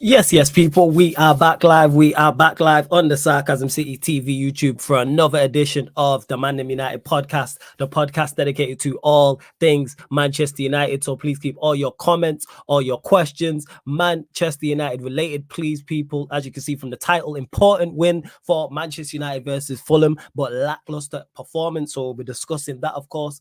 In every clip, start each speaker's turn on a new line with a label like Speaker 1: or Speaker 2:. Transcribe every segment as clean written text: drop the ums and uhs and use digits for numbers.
Speaker 1: Yes, people, we are back live. We are back live on the Sarcasm City TV YouTube for another edition of the ManDem United podcast, the podcast dedicated to all things Manchester United. So please keep all your comments, all your questions, Manchester United related, please, people. As you can see from the title, important win for Manchester United versus Fulham, but lackluster performance. So we'll be discussing that, of course,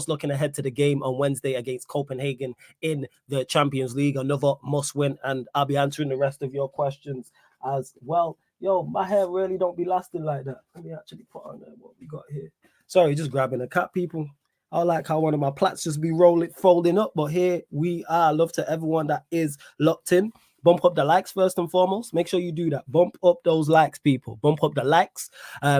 Speaker 1: looking ahead to the game on Wednesday against Copenhagen in the Champions League, another must win, and I'll be answering the rest of your questions as well. Yo, my hair really don't be lasting like that. Let me actually put on what we got here. Sorry, just grabbing a cap, people. I like how one of my plaits just be folding up, but here we are. Love to everyone that is locked in. Bump up the likes first and foremost. Make sure you do that. Bump up those likes, people. Bump up the likes.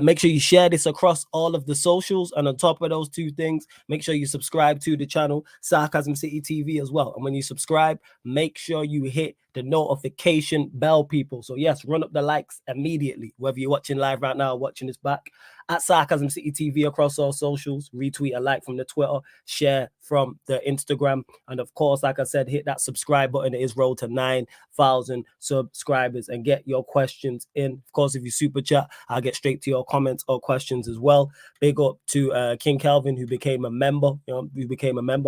Speaker 1: Make sure you share this across all of the socials. And on top of those two things, make sure you subscribe to the channel Sarcasm City TV as well. And when you subscribe, make sure you hit the notification bell, people. So yes, run up the likes immediately, whether you're watching live right now or watching this back, at Sarcasm City TV across all socials. Retweet a like from the Twitter, share from the Instagram, and of course, like I said, hit that subscribe button. It is road to 9,000 subscribers, and get your questions in. Of course, if you super chat, I'll get straight to your comments or questions as well. Big up to King Calvin, who became a member. I'm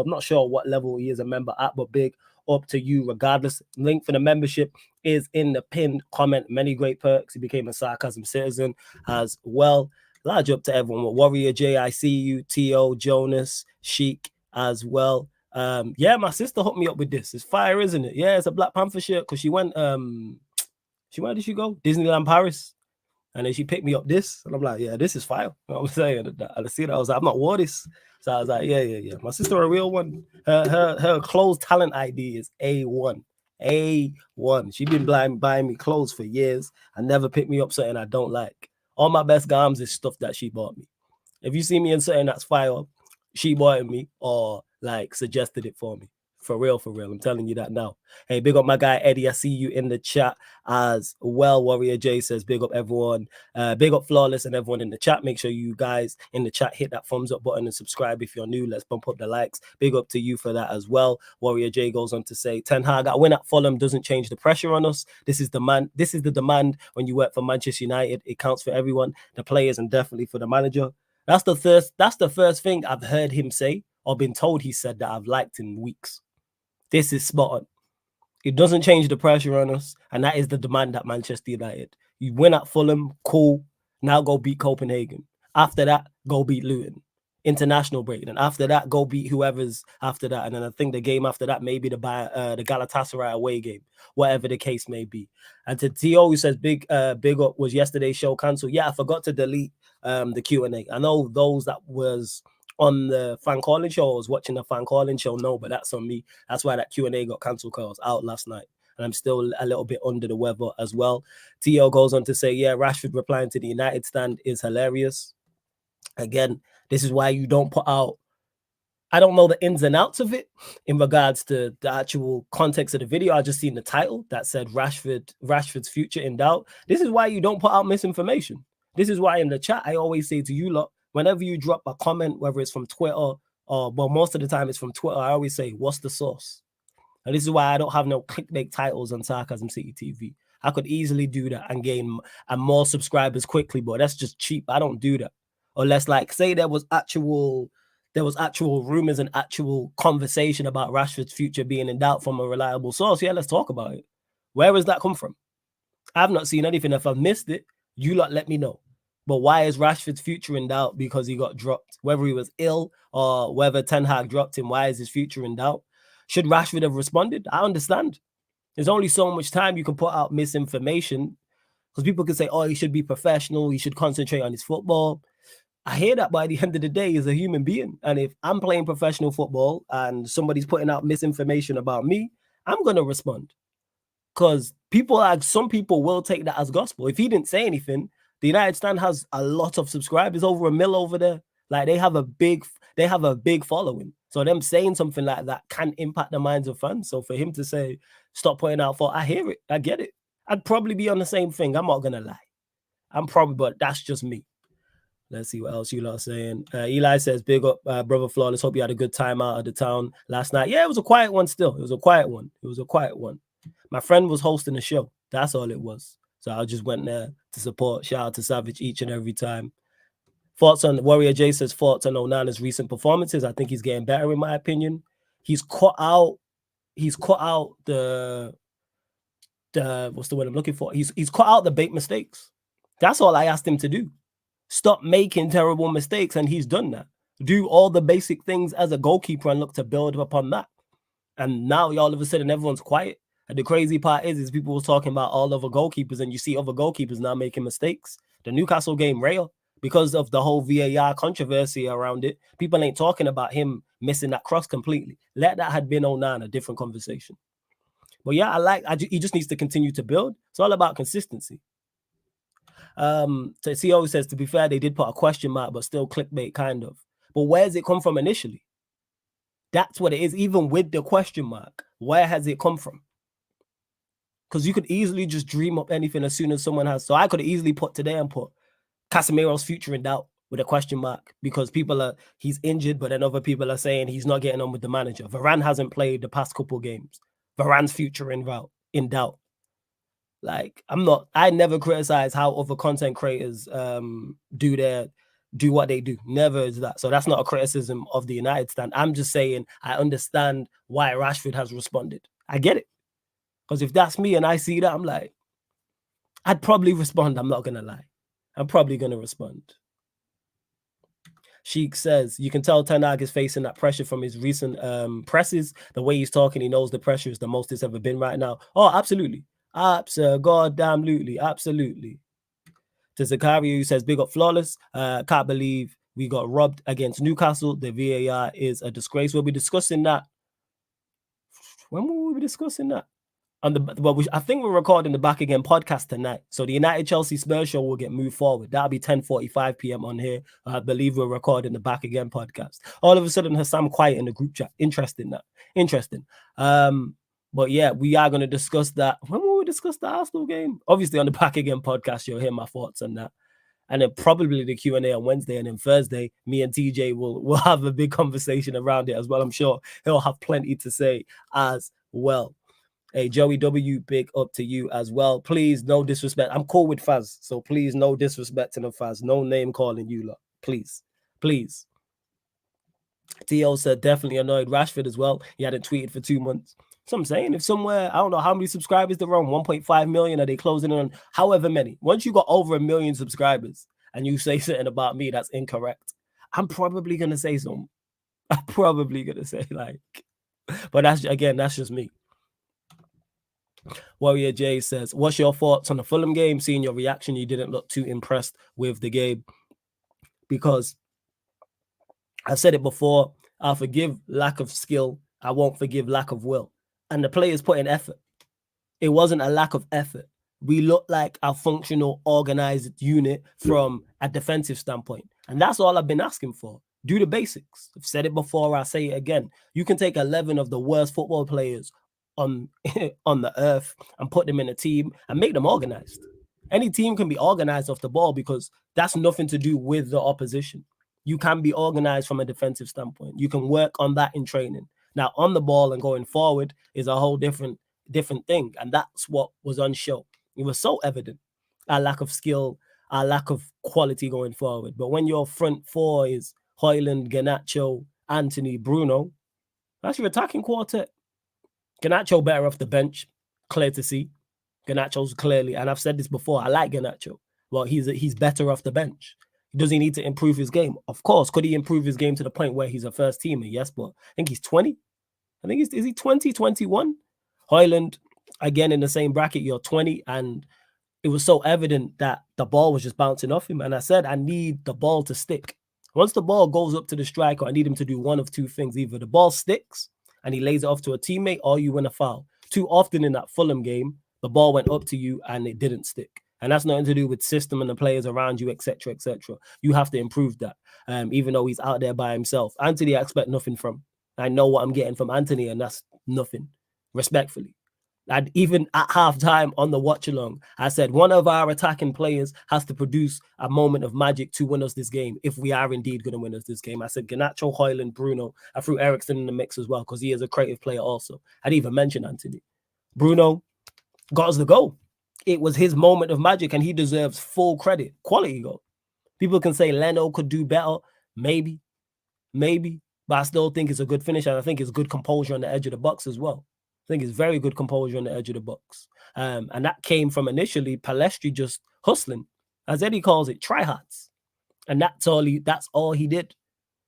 Speaker 1: not sure what level he is a member at, but big up to you regardless. Link for the membership is in the pinned comment. Many great perks. He became a Sarcasm citizen as well. Large up to everyone. Warrior J, I see you. T.O. Jonas, Sheik as well. Yeah, my sister hooked me up with this. It's fire, isn't it? Yeah, it's a Black Panther shirt because she went where did she go? Disneyland Paris. And then she picked me up this, and I'm like, yeah, this is fire. You know what I'm saying? I see that. I was like, I'm not wore this. So I was like, yeah. My sister, a real one. Her clothes talent ID is A1. A1. She been buying me clothes for years. I never picked me up something I don't like. All my best garms is stuff that she bought me. If you see me in something that's fire, she bought it me or like suggested it for me. For real. I'm telling you that now. Hey, big up my guy Eddie. I see you in the chat as well. Warrior J says, big up everyone. Big up Flawless and everyone in the chat. Make sure you guys in the chat hit that thumbs up button and subscribe if you're new. Let's bump up the likes. Big up to you for that as well. Warrior J goes on to say, Ten Hag, a win at Fulham doesn't change the pressure on us. This is the demand when you work for Manchester United. It counts for everyone, the players, and definitely for the manager. That's the first thing I've heard him say or been told he said that I've liked in weeks. This is spot on. It doesn't change the pressure on us, and that is the demand at Manchester United. You win at Fulham, cool. Now go beat Copenhagen. After that, go beat Luton. International break. And after that, go beat whoever's after that. And then I think the game after that may be the Galatasaray away game, whatever the case may be. And to T.O. who says big up, was yesterday's show cancelled? Yeah, I forgot to delete the Q&A. I know those that was on the fan calling show, I was watching the fan calling show, no, but that's on me. That's why that Q&A got cancelled because I was out last night. And I'm still a little bit under the weather as well. T.O. goes on to say, yeah, Rashford replying to the United stand is hilarious. Again, this is why you don't put out, I don't know the ins and outs of it in regards to the actual context of the video. I just seen the title that said Rashford's future in doubt. This is why you don't put out misinformation. This is why in the chat, I always say to you lot, whenever you drop a comment, whether it's from Twitter or, well, most of the time it's from Twitter, I always say, what's the source? And this is why I don't have no clickbait titles on Sarcasm City TV. I could easily do that and gain more subscribers quickly, but that's just cheap. I don't do that. Unless, like, say there was actual rumors and actual conversation about Rashford's future being in doubt from a reliable source. Yeah, let's talk about it. Where has that come from? I've not seen anything. If I've missed it, you lot let me know. But why is Rashford's future in doubt? Because he got dropped. Whether he was ill or whether Ten Hag dropped him, why is his future in doubt? Should Rashford have responded? I understand. There's only so much time you can put out misinformation because people can say, oh, he should be professional. He should concentrate on his football. I hear that by the end of the day, he's a human being. And if I'm playing professional football and somebody's putting out misinformation about me, I'm going to respond. Because some people will take that as gospel. If he didn't say anything, the United stand has a lot of subscribers, over 1 million over there. Like they have a big following. So them saying something like that can impact the minds of fans. So for him to say, stop putting out I hear it, I get it. I'd probably be on the same thing. I'm not going to lie. But that's just me. Let's see what else you lot are saying. Eli says, big up, brother Flawless. Hope you had a good time out of the town last night. Yeah, it was a quiet one still. It was a quiet one. My friend was hosting a show. That's all it was. So I just went there to support. Shout out to Savage each and every time. Thoughts on Warrior J says thoughts on Onana's recent performances. I think he's getting better in my opinion. He's cut out the what's the word I'm looking for? He's cut out the big mistakes. That's all I asked him to do. Stop making terrible mistakes, and he's done that. Do all the basic things as a goalkeeper and look to build upon that. And now all of a sudden everyone's quiet. And the crazy part is people were talking about all other goalkeepers, and you see other goalkeepers now making mistakes. The Newcastle game, Rayo, because of the whole VAR controversy around it, people ain't talking about him missing that cross completely. Let that had been Onana, different conversation. But yeah, he just needs to continue to build. It's all about consistency. So CEO says, to be fair, they did put a question mark, but still clickbait kind of. But where's it come from initially? That's what it is. Even with the question mark, where has it come from? Because you could easily just dream up anything as soon as someone has. So I could easily put today and put Casemiro's future in doubt with a question mark, because he's injured, but then other people are saying he's not getting on with the manager. Varane hasn't played the past couple games. Varane's future in doubt. Like, I never criticize how other content creators do what they do. Never is that. So that's not a criticism of the United stand. I'm just saying I understand why Rashford has responded. I get it. Because if that's me and I see that, I'm like, I'd probably respond. I'm not going to lie. I'm probably going to respond. Sheik says, you can tell Ten Hag is facing that pressure from his recent presses. The way he's talking, he knows the pressure is the most it's ever been right now. Oh, absolutely. Absolutely. To Zakaria, who says, big up Flawless. Can't believe we got robbed against Newcastle. The VAR is a disgrace. We'll be discussing that. When will we be discussing that? I think we're recording the Back Again podcast tonight. So the United Chelsea Spurs show will get moved forward. That'll be 10:45 p.m. on here. I believe we're recording the Back Again podcast. All of a sudden, Hassam quiet in the group chat. Interesting. But yeah, we are going to discuss that. When will we discuss the Arsenal game? Obviously, on the Back Again podcast, you'll hear my thoughts on that. And then probably the Q&A on Wednesday, and then Thursday, me and TJ will have a big conversation around it as well. I'm sure he'll have plenty to say as well. Hey, Joey W, big up to you as well. Please, no disrespect. I'm cool with Faz, so please, no disrespecting of Faz. No name calling you lot. Please. T.O. said, definitely annoyed Rashford as well. He hadn't tweeted for 2 months. So I'm saying, if somewhere, I don't know how many subscribers they're on, 1.5 million, are they closing in on however many? Once you got over 1 million subscribers and you say something about me that's incorrect, I'm probably going to say something. I'm probably going to say but that's just me. Warrior J says, what's your thoughts on the Fulham game? Seeing your reaction, you didn't look too impressed with the game. Because I've said it before, I'll forgive lack of skill. I won't forgive lack of will. And the players put in effort. It wasn't a lack of effort. We look like a functional, organized unit from a defensive standpoint. And that's all I've been asking for. Do the basics. I've said it before, I'll say it again. You can take 11 of the worst football players on the earth and put them in a team and make them organized. Any team can be organized off the ball because that's nothing to do with the opposition. You can be organized from a defensive standpoint. You can work on that in training. Now, on the ball and going forward is a whole different thing. And that's what was on show. It was so evident, our lack of skill, our lack of quality going forward. But when your front four is Højlund, Garnacho, Antony, Bruno, that's your attacking quartet. Garnacho better off the bench, clear to see. Garnacho's clearly, and I've said this before, I like Garnacho. Well, he's better off the bench. Does he need to improve his game? Of course. Could he improve his game to the point where he's a first teamer? Yes, but I think he's 20. I think is he 20, 21? Højlund, again, in the same bracket, you're 20. And it was so evident that the ball was just bouncing off him. And I said, I need the ball to stick. Once the ball goes up to the striker, I need him to do one of two things. Either the ball sticks and he lays it off to a teammate, or you win a foul. Too often in that Fulham game, the ball went up to you and it didn't stick. And that's nothing to do with system and the players around you, etc., etc. You have to improve that, even though he's out there by himself. Antony, I expect nothing from. I know what I'm getting from Antony, and that's nothing, respectfully. And even at halftime on the watch-along, I said one of our attacking players has to produce a moment of magic to win us this game, if we are indeed going to win us this game. I said Garnacho, Højlund, Bruno. I threw Eriksen in the mix as well because he is a creative player also. I didn't even mention Antony. Bruno, got us the goal. It was his moment of magic, and he deserves full credit. Quality goal. People can say Leno could do better. Maybe. But I still think it's a good finish, and I think it's good composure on the edge of the box as well. I think it's very good composure on the edge of the box. And that came from initially Palestri just hustling, as Eddie calls it, tryhards. And that's all he did.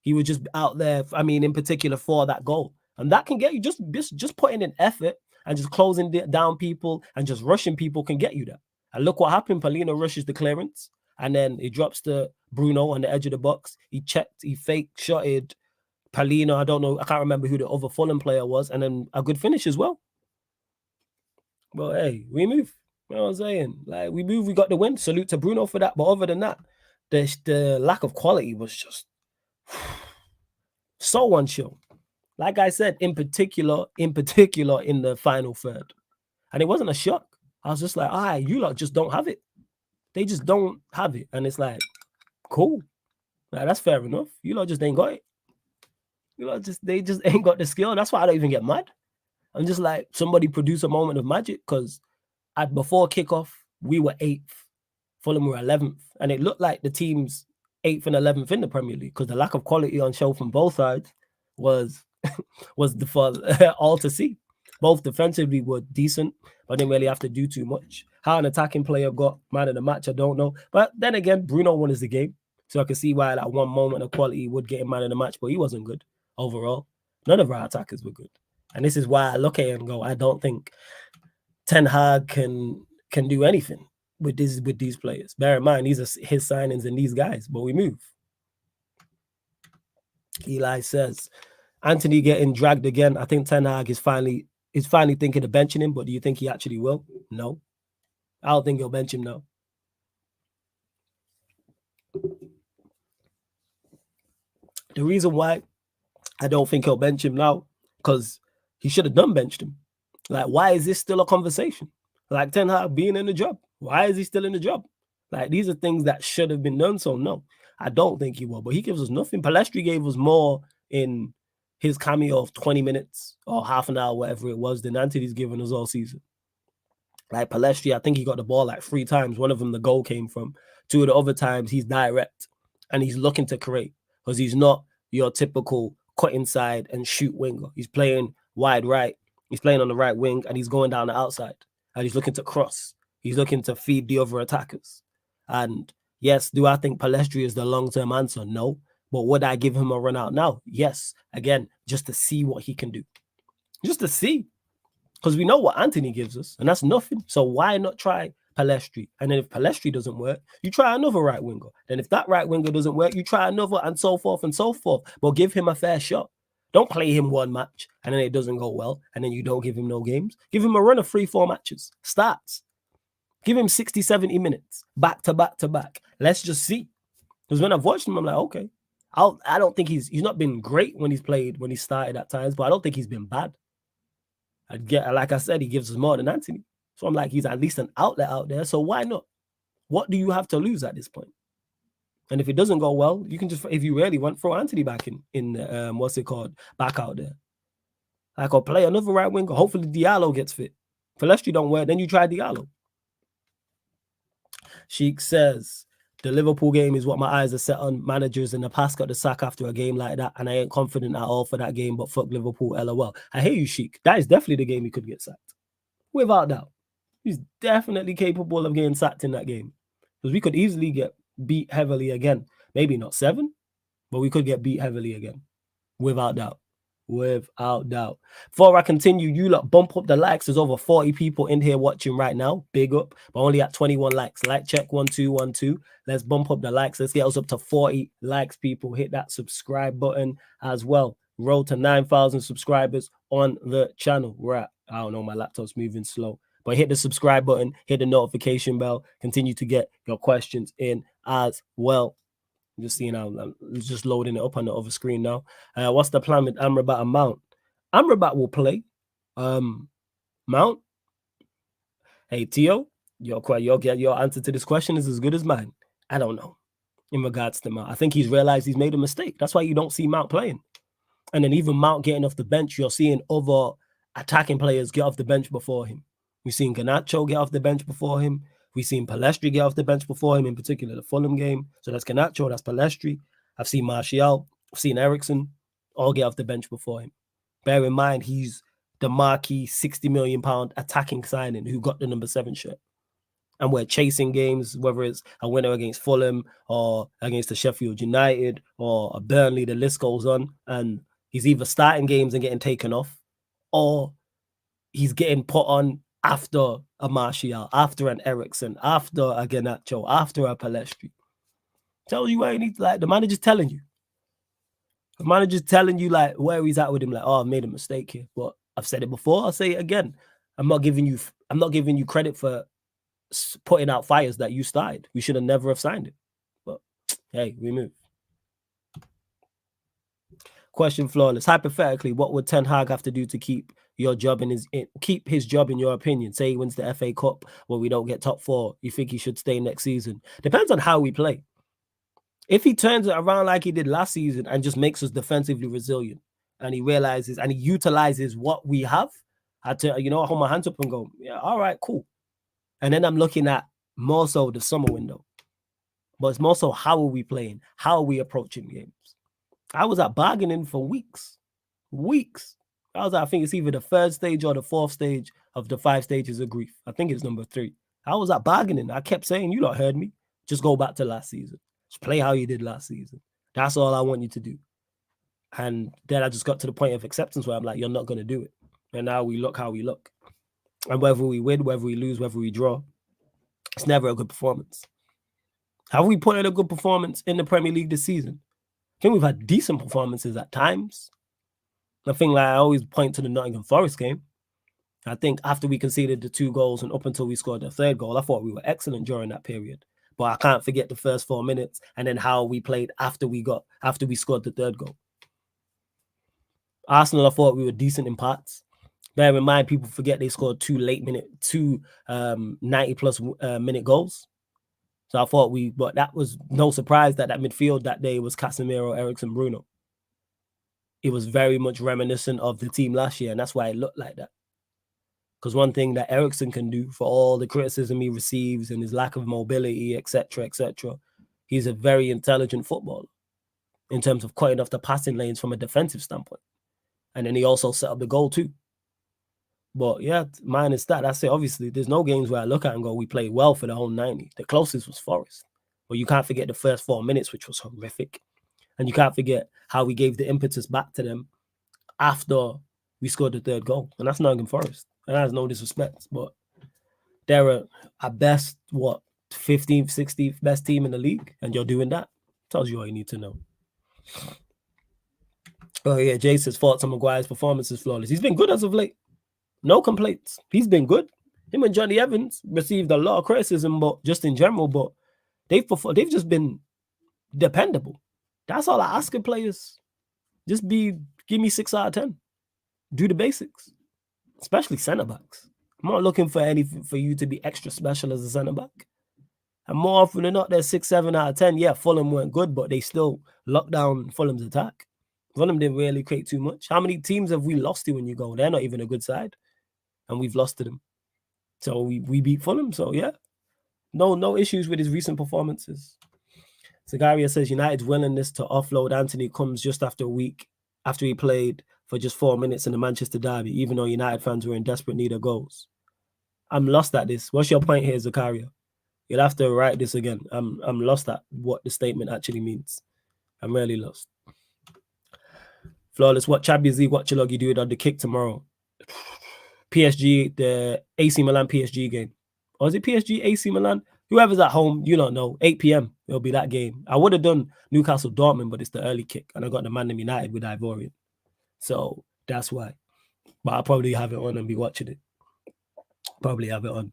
Speaker 1: He was just out there, I mean, in particular for that goal. And that can get you just putting in effort and just closing down people and just rushing people can get you there. And look what happened. Palino rushes the clearance, and then he drops to Bruno on the edge of the box. He checked, he fake shotted Palino. I don't know, I can't remember who the other Fulham player was, and then a good finish as well. Well, hey, we move. You know what I'm saying? Like, we move, we got the win. Salute to Bruno for that. But other than that, the lack of quality was just so unsure. Like I said, in particular in the final third. And it wasn't a shock. I was just like, all right, you lot just don't have it. They just don't have it. And it's like, cool. Like, that's fair enough. You lot just ain't got it. You lot they just ain't got the skill. That's why I don't even get mad. I'm just like, somebody produce a moment of magic, because before kickoff, we were 8th. Fulham were 11th. And it looked like the teams 8th and 11th in the Premier League, because the lack of quality on show from both sides was all to see. Both defensively were decent, but didn't really have to do too much. How an attacking player got man of the match, I don't know. But then again, Bruno won us the game, so I can see why that one moment of quality would get him man of the match, but he wasn't good overall. None of our attackers were good. And this is why I look at it and go, I don't think Ten Hag can do anything with these players. Bear in mind, these are his signings and these guys, but we move. Eli says, Antony getting dragged again. I think Ten Hag is finally thinking of benching him, but do you think he actually will? No. I don't think he'll bench him now. The reason why I don't think he'll bench him now, because he should have done benched him. Like, why is this still a conversation? Like, Ten Hag being in the job. Why is he still in the job? Like, these are things that should have been done, so no. I don't think he will, but he gives us nothing. Palestri gave us more in his cameo of 20 minutes or half an hour, whatever it was, than Antony's given us all season. Like, Palestri, I think he got the ball like 3 times. One of them, the goal came from. 2 of the other times, he's direct and he's looking to create, because he's not your typical cut inside and shoot winger. He's playing wide right. He's playing on the right wing, and he's going down the outside, and he's looking to cross. He's looking to feed the other attackers. And yes, do I think Palestri is the long-term answer? No. But would I give him a run out now? Yes. Again, just to see what he can do. Just to see. Because we know what Antony gives us, and that's nothing. So why not try Palestri? And then if Palestri doesn't work, you try another right winger. Then if that right winger doesn't work, you try another, and so forth and so forth. But give him a fair shot. Don't play him one match and then it doesn't go well, and then you don't give him no games. Give him a run of 3-4 matches. Starts. Give him 60, 70 minutes. Back to back to back. Let's just see. Because when I've watched him, I'm like, okay. I don't think he's not been great when he started at times, but I don't think he's been bad. Like I said, he gives us more than Antony. So I'm like, he's at least an outlet out there. So why not? What do you have to lose at this point? And if it doesn't go well, you can just, if you really want, throw Antony back in back out there. Like, or play another right winger. Hopefully Diallo gets fit. If Palestri don't work, then you try Diallo. Sheik says, the Liverpool game is what my eyes are set on. Managers in the past got the sack after a game like that, and I ain't confident at all for that game, but fuck Liverpool, LOL. I hear you, Sheik. That is definitely the game he could get sacked. Without doubt. He's definitely capable of getting sacked in that game. Because we could easily get beat heavily again. Maybe not 7, but we could get beat heavily again. Without doubt. Without doubt. Before I continue, you lot bump up the likes. There's over 40 people in here watching right now. Big up. But only at 21 likes. Like check 1 2 1 2. Let's bump up the likes. Let's get us up to 40 likes, people. Hit that subscribe button as well. Road to 9,000 subscribers on the channel. We're at, I don't know, my laptop's moving slow. But hit the subscribe button, hit the notification bell, continue to get your questions in as well. I'm just seeing how I'm just loading it up on the other screen now. What's the plan with Amrabat and Mount? Amrabat will play. Mount? Hey, Tio, your answer to this question is as good as mine. I don't know in regards to Mount. I think he's realized he's made a mistake. That's why you don't see Mount playing. And then even Mount getting off the bench, you're seeing other attacking players get off the bench before him. We've seen Garnacho get off the bench before him. We've seen Palestri get off the bench before him, in particular the Fulham game. So that's Garnacho, that's Palestri. I've seen Martial, I've seen Eriksen, all get off the bench before him. Bear in mind, he's the marquee £60 million attacking signing who got the number 7 shirt. And we're chasing games, whether it's a winner against Fulham or against the Sheffield United or a Burnley, the list goes on. And he's either starting games and getting taken off, or he's getting put on after a Martial, after an Eriksen, after a Garnacho, after a Palestri. Tells you where you need to, like, the manager's telling you. The manager's telling you, like, where he's at with him, like, oh, I've made a mistake here. But I've said it before, I'll say it again. I'm not giving you credit for putting out fires that you started. We should have never have signed it. But hey, we move. Question Flawless. Hypothetically, what would Ten Hag have to do to keep his job in your opinion? Say he wins the FA Cup where we don't get top 4. You think he should stay next season? Depends on how we play. If he turns it around like he did last season and just makes us defensively resilient, and he realizes and he utilizes what we have, I hold my hands up and go, yeah, all right, cool. And then I'm looking at more so the summer window. But it's more so, how are we playing? How are we approaching games? I was at bargaining for weeks. I think it's either the 3rd stage or the 4th stage of the 5 stages of grief. I think it's number 3. I was at bargaining. I kept saying, you lot heard me. Just go back to last season. Just play how you did last season. That's all I want you to do. And then I just got to the point of acceptance where I'm like, you're not going to do it. And now we look how we look. And whether we win, whether we lose, whether we draw, it's never a good performance. Have we put in a good performance in the Premier League this season? I think we've had decent performances at times. I think, like, I always point to the Nottingham Forest game. I think after we conceded the 2 goals and up until we scored the 3rd goal, I thought we were excellent during that period. But I can't forget the first 4 minutes and then how we played after we scored the 3rd goal. Arsenal, I thought we were decent in parts. Bear in mind, people forget they scored 2 90-plus minute goals. So I thought but that was no surprise that midfield that day was Casemiro, Eriksen, Bruno. It was very much reminiscent of the team last year, and that's why it looked like that. Because one thing that Eriksen can do, for all the criticism he receives and his lack of mobility, etc., he's a very intelligent footballer in terms of cutting off the passing lanes from a defensive standpoint. And then he also set up the goal too. But yeah, minus that, that's it. Obviously, there's no games where I look at and go, we played well for the whole 90. The closest was Forest. But you can't forget the first 4 minutes, which was horrific. And you can't forget how we gave the impetus back to them after we scored the 3rd goal. And that's Nottingham Forest. And that has no disrespect. But they're at best, 15th, 16th best team in the league. And you're doing that. Tells you all you need to know. Oh yeah, Jason's thoughts on Maguire's performance is flawless. He's been good as of late. No complaints. He's been good. Him and Johnny Evans received a lot of criticism, but just in general, but they've just been dependable. That's all I ask of players. Just give me 6 out of 10. Do the basics, especially centre backs. I'm not looking for anything for you to be extra special as a centre back. And more often than not, they're 6, 7 out of 10. Yeah, Fulham weren't good, but they still locked down Fulham's attack. Fulham didn't really create too much. How many teams have we lost to when you go? They're not even a good side. And we've lost to them. So we beat Fulham. So yeah, no issues with his recent performances. Zagaria says United's willingness to offload Antony comes just after a week after he played for just 4 minutes in the Manchester derby, even though United fans were in desperate need of goals. I'm lost at this. What's your point here, Zakaria? You'll have to write this again. I'm lost at what the statement actually means. I'm really lost. Flawless, what Champions League watch-along you do it on the kick tomorrow? PSG, the AC Milan PSG game. Or is it PSG, AC Milan? Whoever's at home, you don't know. 8 p.m. It'll be that game. I would have done Newcastle Dortmund, but it's the early kick. And I got the ManDem United with Ivorian. So that's why. But I'll probably have it on and be watching it. Probably have it on.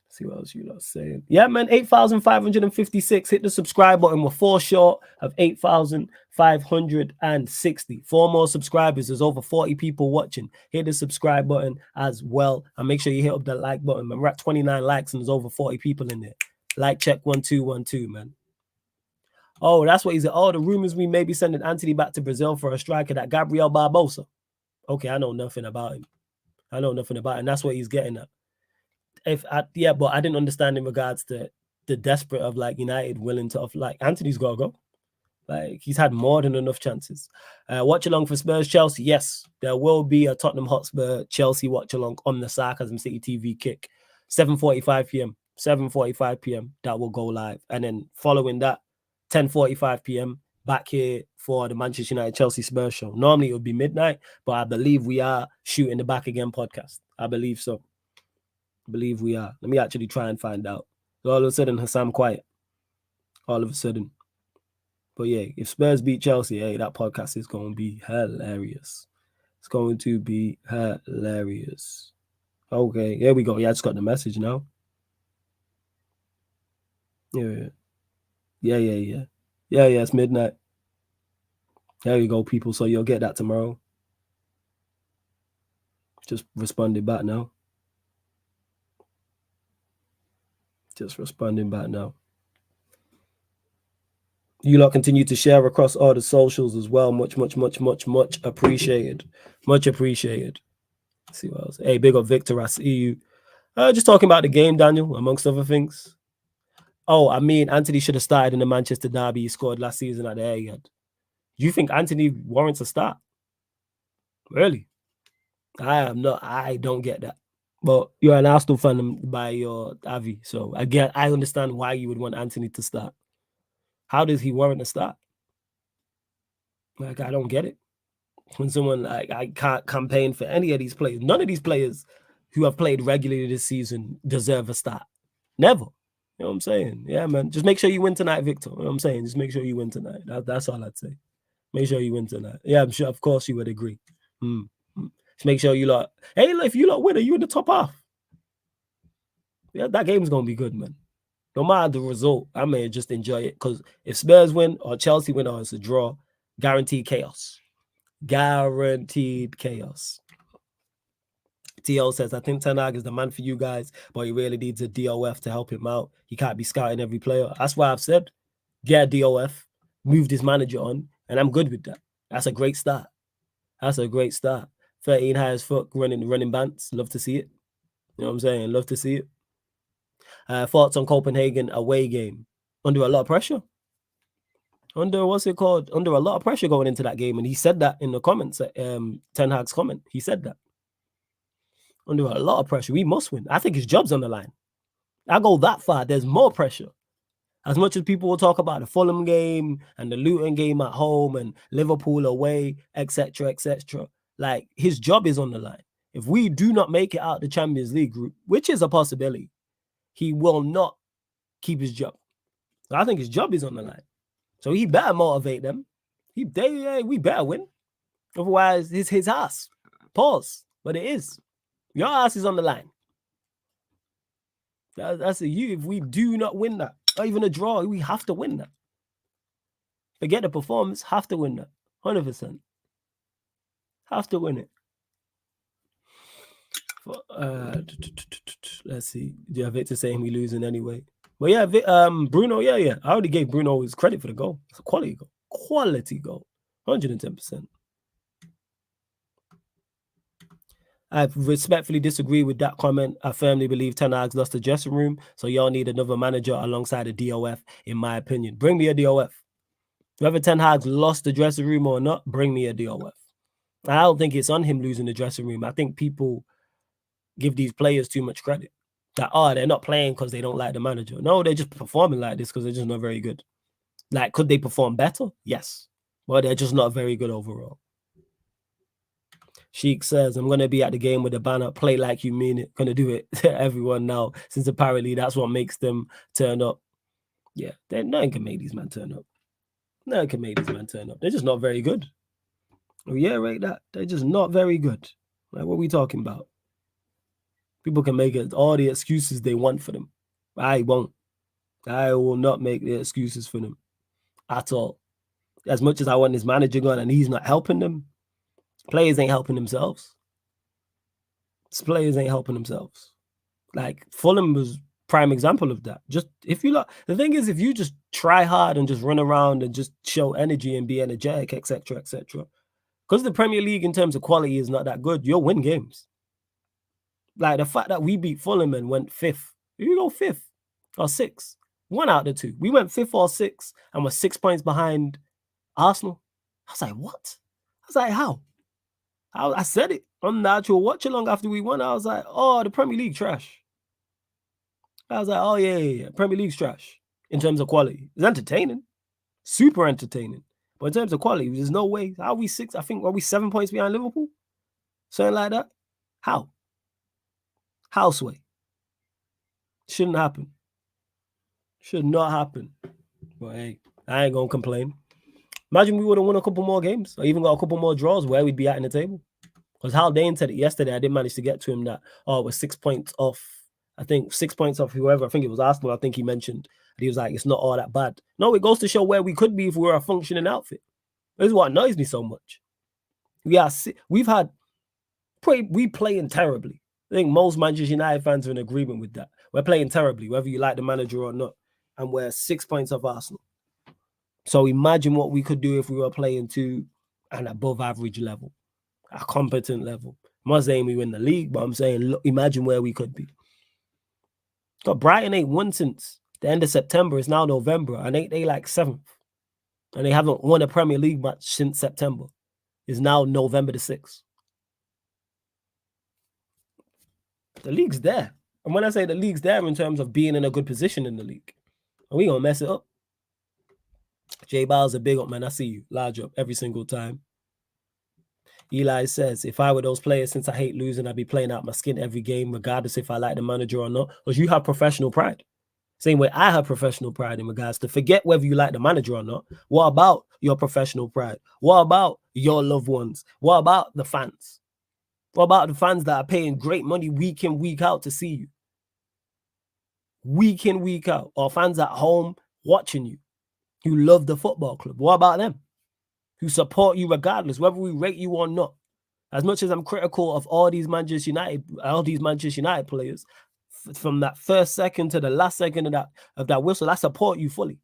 Speaker 1: See what else you lot saying. Yeah, man, 8,556. Hit the subscribe button. We're 4 short of 8,560. 4 more subscribers. There's over 40 people watching. Hit the subscribe button as well. And make sure you hit up the like button, man. We're at 29 likes and there's over 40 people in there. Like check 1212, man. Oh, that's what he said. Oh, the rumors we may be sending Antony back to Brazil for a striker, that Gabriel Barbosa. Okay, I know nothing about him. And that's what he's getting at. Yeah, but I didn't understand in regards to the desperate of like United willing to like Antony's got to go. Like he's had more than enough chances. Watch along for Spurs Chelsea. Yes, there will be a Tottenham Hotspur Chelsea watch along on the Sarcasm City TV kick, 7:45 p.m. 7:45 p.m. That will go live, and then following that, 10:45 p.m. back here for the Manchester United Chelsea Spurs show. Normally it would be midnight, but I believe we are shooting the Back Again podcast. I believe so. I believe we are. Let me actually try and find out. All of a sudden, Hassam quiet. All of a sudden. But yeah, if Spurs beat Chelsea, hey, that podcast is going to be hilarious. It's going to be hilarious. Okay, here we go. Yeah, I just got the message now. Yeah. Yeah, it's midnight. There you go, people. So you'll get that tomorrow. Just responding back now. Just responding back now. You lot continue to share across all the socials as well. Much appreciated. Much appreciated. Let's see what else. Hey, big up Victor. I see you. Just talking about the game, Daniel, amongst other things. Oh, I mean, Antony should have started in the Manchester derby he scored last season at the Etihad. Do you think Antony warrants a start? Really? I don't get that. But you're an Arsenal fan by your Avi, so I understand why you would want Antony to start. How does he warrant a start? Like, I don't get it. When someone like I can't campaign for any of these players. None of these players who have played regularly this season deserve a start. Never. You know what I'm saying? Yeah, man. Just make sure you win tonight, Victor. You know what I'm saying? Just make sure you win tonight. That's all I'd say. Make sure you win tonight. Yeah, I'm sure. Of course, you would agree. Just make sure you lot. Hey, if you lot win, are you in the top half? Yeah, that game's gonna be good, man. No matter the result, I may just enjoy it because if Spurs win or Chelsea win or it's a draw, guaranteed chaos. Guaranteed chaos. TL says, I think Ten Hag is the man for you guys, but he really needs a DOF to help him out. He can't be scouting every player. That's why I've said, get a DOF, move this manager on, and I'm good with that. That's a great start. That's a great start. 13 high as fuck, running bands. Love to see it. You know what I'm saying? Love to see it. Thoughts on Copenhagen away game? Under a lot of pressure. Under, what's it called? Under a lot of pressure going into that game. And he said that in the comments, Ten Hag's comment. He said that. Under a lot of pressure. We must win. I think his job's on the line. I go that far. There's more pressure. As much as people will talk about the Fulham game and the Luton game at home and Liverpool away, etc., like his job is on the line. If we do not make it out the Champions League group, which is a possibility, he will not keep his job. So I think his job is on the line. So he better motivate them. We better win. Otherwise, it's his ass. Pause. But it is. Your ass is on the line. That's a you. If we do not win that, or even a draw, we have to win that. Forget the performance, have to win that. 100%. Have to win it. Let's see. Do you have Victor saying we losing anyway? But yeah, Bruno, yeah. I already gave Bruno his credit for the goal. It's a quality goal. Quality goal. 110%. I respectfully disagree with that comment. I firmly believe Ten Hag's lost the dressing room, so y'all need another manager alongside a DOF, in my opinion. Bring me a DOF. Whether Ten Hag's lost the dressing room or not, bring me a DOF. I don't think it's on him losing the dressing room. I think people give these players too much credit. That, they're not playing because they don't like the manager. No, they're just performing like this because they're just not very good. Like, could they perform better? Yes. But they're just not very good overall. Sheik says, I'm going to be at the game with the banner, play like you mean it. Going to do it to everyone now, since apparently that's what makes them turn up. Yeah, no one can make these men turn up. No one can make these men turn up. They're just not very good. Oh, yeah, right, that. They're just not very good. Like, what are we talking about? People can make it all the excuses they want for them. I won't. I will not make the excuses for them at all. As much as I want this manager gone and he's not helping them, players ain't helping themselves. Players ain't helping themselves. Like, Fulham was prime example of that. Just if you the thing is, if you just try hard and just run around and just show energy and be energetic, etc., because the Premier League in terms of quality is not that good, you'll win games. Like the fact that we beat Fulham and went 5th. You go 5th or 6th. One out of the two. We went 5th or 6th and were 6 points behind Arsenal. I was like, what? I was like, how? I said it on the actual watch along after we won. I was like, oh, the Premier League trash. I was like, oh, yeah. Premier League's trash in terms of quality. It's entertaining. Super entertaining. But in terms of quality, there's no way. How are we 6? I think, are we 7 points behind Liverpool? Something like that? How? Houseway. Shouldn't happen. Should not happen. But hey, I ain't gonna complain. Imagine we would have won a couple more games or even got a couple more draws, where we'd be at in the table. Because Hal Dane said it yesterday. I didn't manage to get to him that, oh, it was 6 points off. I think 6 points off whoever. I think it was Arsenal. I think he mentioned. He was like, it's not all that bad. No, it goes to show where we could be if we were a functioning outfit. This is what annoys me so much. We playing terribly. I think most Manchester United fans are in agreement with that. We're playing terribly, whether you like the manager or not. And we're 6 points off Arsenal. So imagine what we could do if we were playing to an above average level, a competent level. I'm not saying we win the league, but I'm saying, look, imagine where we could be. But Brighton ain't won since the end of September. It's now November, and they like 7th. And they haven't won a Premier League match since September. It's now November the 6th. The league's there. And when I say the league's there in terms of being in a good position in the league, and we gonna mess it up. J Bow's a big up, man. I see you. Large up every single time. Eli says, if I were those players, since I hate losing, I'd be playing out my skin every game, regardless if I like the manager or not. Because you have professional pride. Same way I have professional pride in regards to forget whether you like the manager or not. What about your professional pride? What about your loved ones? What about the fans? What about the fans that are paying great money week in, week out to see you? Week in, week out. Or fans at home watching you who love the football club. What about them? Who support you regardless, whether we rate you or not. As much as I'm critical of all these Manchester United players, from that first second to the last second of that whistle, I support you fully.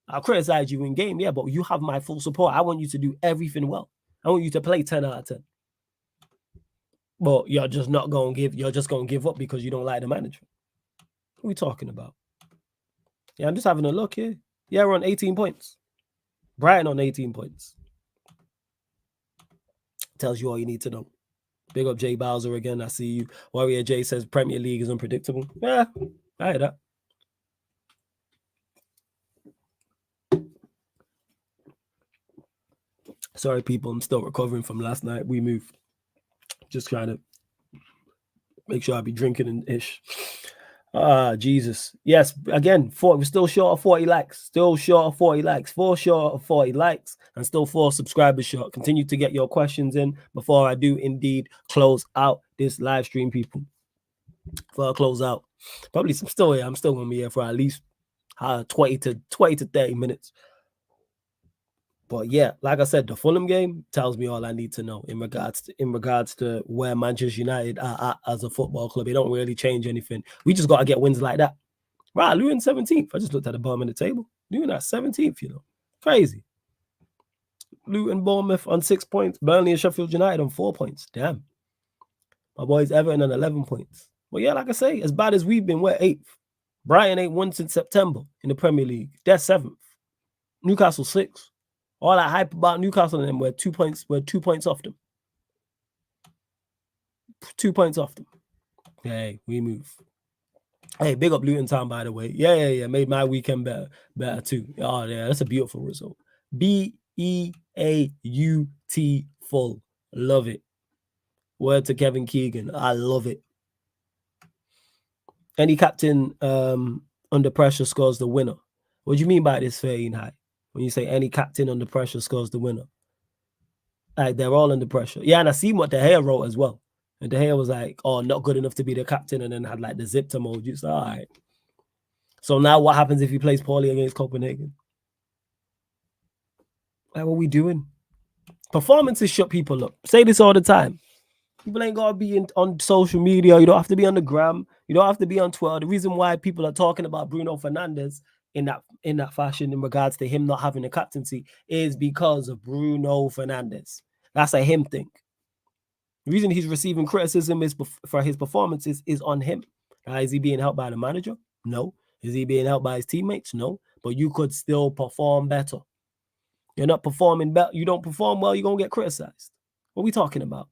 Speaker 1: I'll criticize you in game, yeah, but you have my full support. I want you to do everything well. I want you to play 10 out of 10. But you're just not going to you're just going to give up because you don't like the manager. What are we talking about? Yeah, I'm just having a look here. Yeah, we're on 18 points. Brighton on 18 points. Tells you all you need to know. Big up Jay Bowser again. I see you. Warrior J says Premier League is unpredictable. Yeah, I hear that. Sorry, people. I'm still recovering from last night. We moved. Just trying to make sure I be drinking and ish. Jesus. Yes, again, we're still short of 40 likes. Still short of 40 likes. 4 short of 40 likes and still 4 subscribers short. Continue to get your questions in before I do indeed close out this live stream, people. Before I close out. Probably I'm still here. I'm still going to be here for at least 20 to 30 minutes. But yeah, like I said, the Fulham game tells me all I need to know in regards to where Manchester United are at as a football club. It don't really change anything. We just got to get wins like that. Right, Luton 17th. I just looked at the bottom of the table. Luton at 17th, you know. Crazy. Luton, Bournemouth on 6 points. Burnley and Sheffield United on 4 points. Damn. My boys Everton on 11 points. Well, yeah, like I say, as bad as we've been, we're 8th. Brighton ain't won since September in the Premier League. They're 7th. Newcastle 6th. All that hype about Newcastle and them, we're 2 points off them. 2 points off them. Hey, we move. Hey, big up Luton Town, by the way. Yeah. Made my weekend better too. Oh, yeah, that's a beautiful result. BEAUT full. Love it. Word to Kevin Keegan. I love it. Any captain under pressure scores the winner. What do you mean by this, Fayin High? When you say any captain under pressure scores the winner. Like, they're all under pressure. Yeah, and I see what De Gea wrote as well. And De Gea was like, oh, not good enough to be the captain, and then had like the zipped emoji. So, all right. So now what happens if he plays poorly against Copenhagen? Like, what are we doing? Performances shut people up. Say this all the time. People ain't got to be on social media. You don't have to be on the gram. You don't have to be on Twitter. The reason why people are talking about Bruno Fernandes in that fashion in regards to him not having a captaincy is because of Bruno Fernandes. That's a him thing. The reason he's receiving criticism is for his performances is on him. Is he being helped by the manager? No. Is he being helped by his teammates? No. But you could still perform better. You're not performing better. You don't perform well, you're going to get criticized. What are we talking about?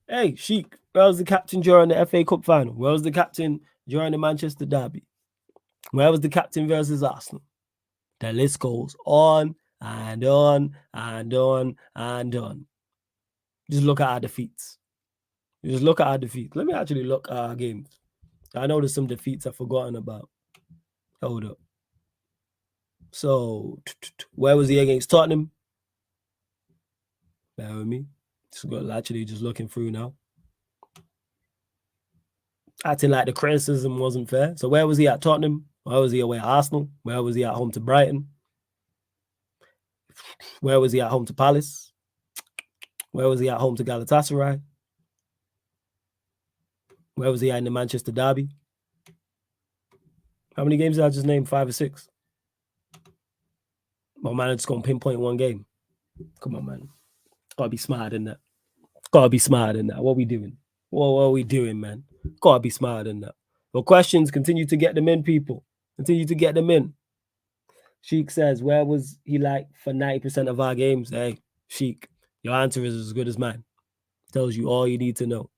Speaker 1: Hey, Sheik, where was the captain during the FA Cup final? Where was the captain during the Manchester derby? Where was the captain versus Arsenal? The list goes on and on and on and on. Just look at our defeats. Just look at our defeats. Let me actually look at our games. I know there's some defeats I've forgotten about. Hold up. So, where was he against Tottenham? Bear with me. Actually just looking through now. Acting like the criticism wasn't fair. So where was he at Tottenham? Where was he away at Arsenal? Where was he at home to Brighton? Where was he at home to Palace? Where was he at home to Galatasaray? Where was he at in the Manchester derby? How many games did I just name? 5 or 6? My man, just going to pinpoint one game. Come on, man. Gotta be smarter than that. Gotta be smarter than that. What are we doing? What are we doing, man? Gotta be smarter than that. Well, questions, continue to get them in, people. Continue to get them in. Sheik says, where was he like for 90% of our games? Hey, Sheik, your answer is as good as mine. Tells you all you need to know.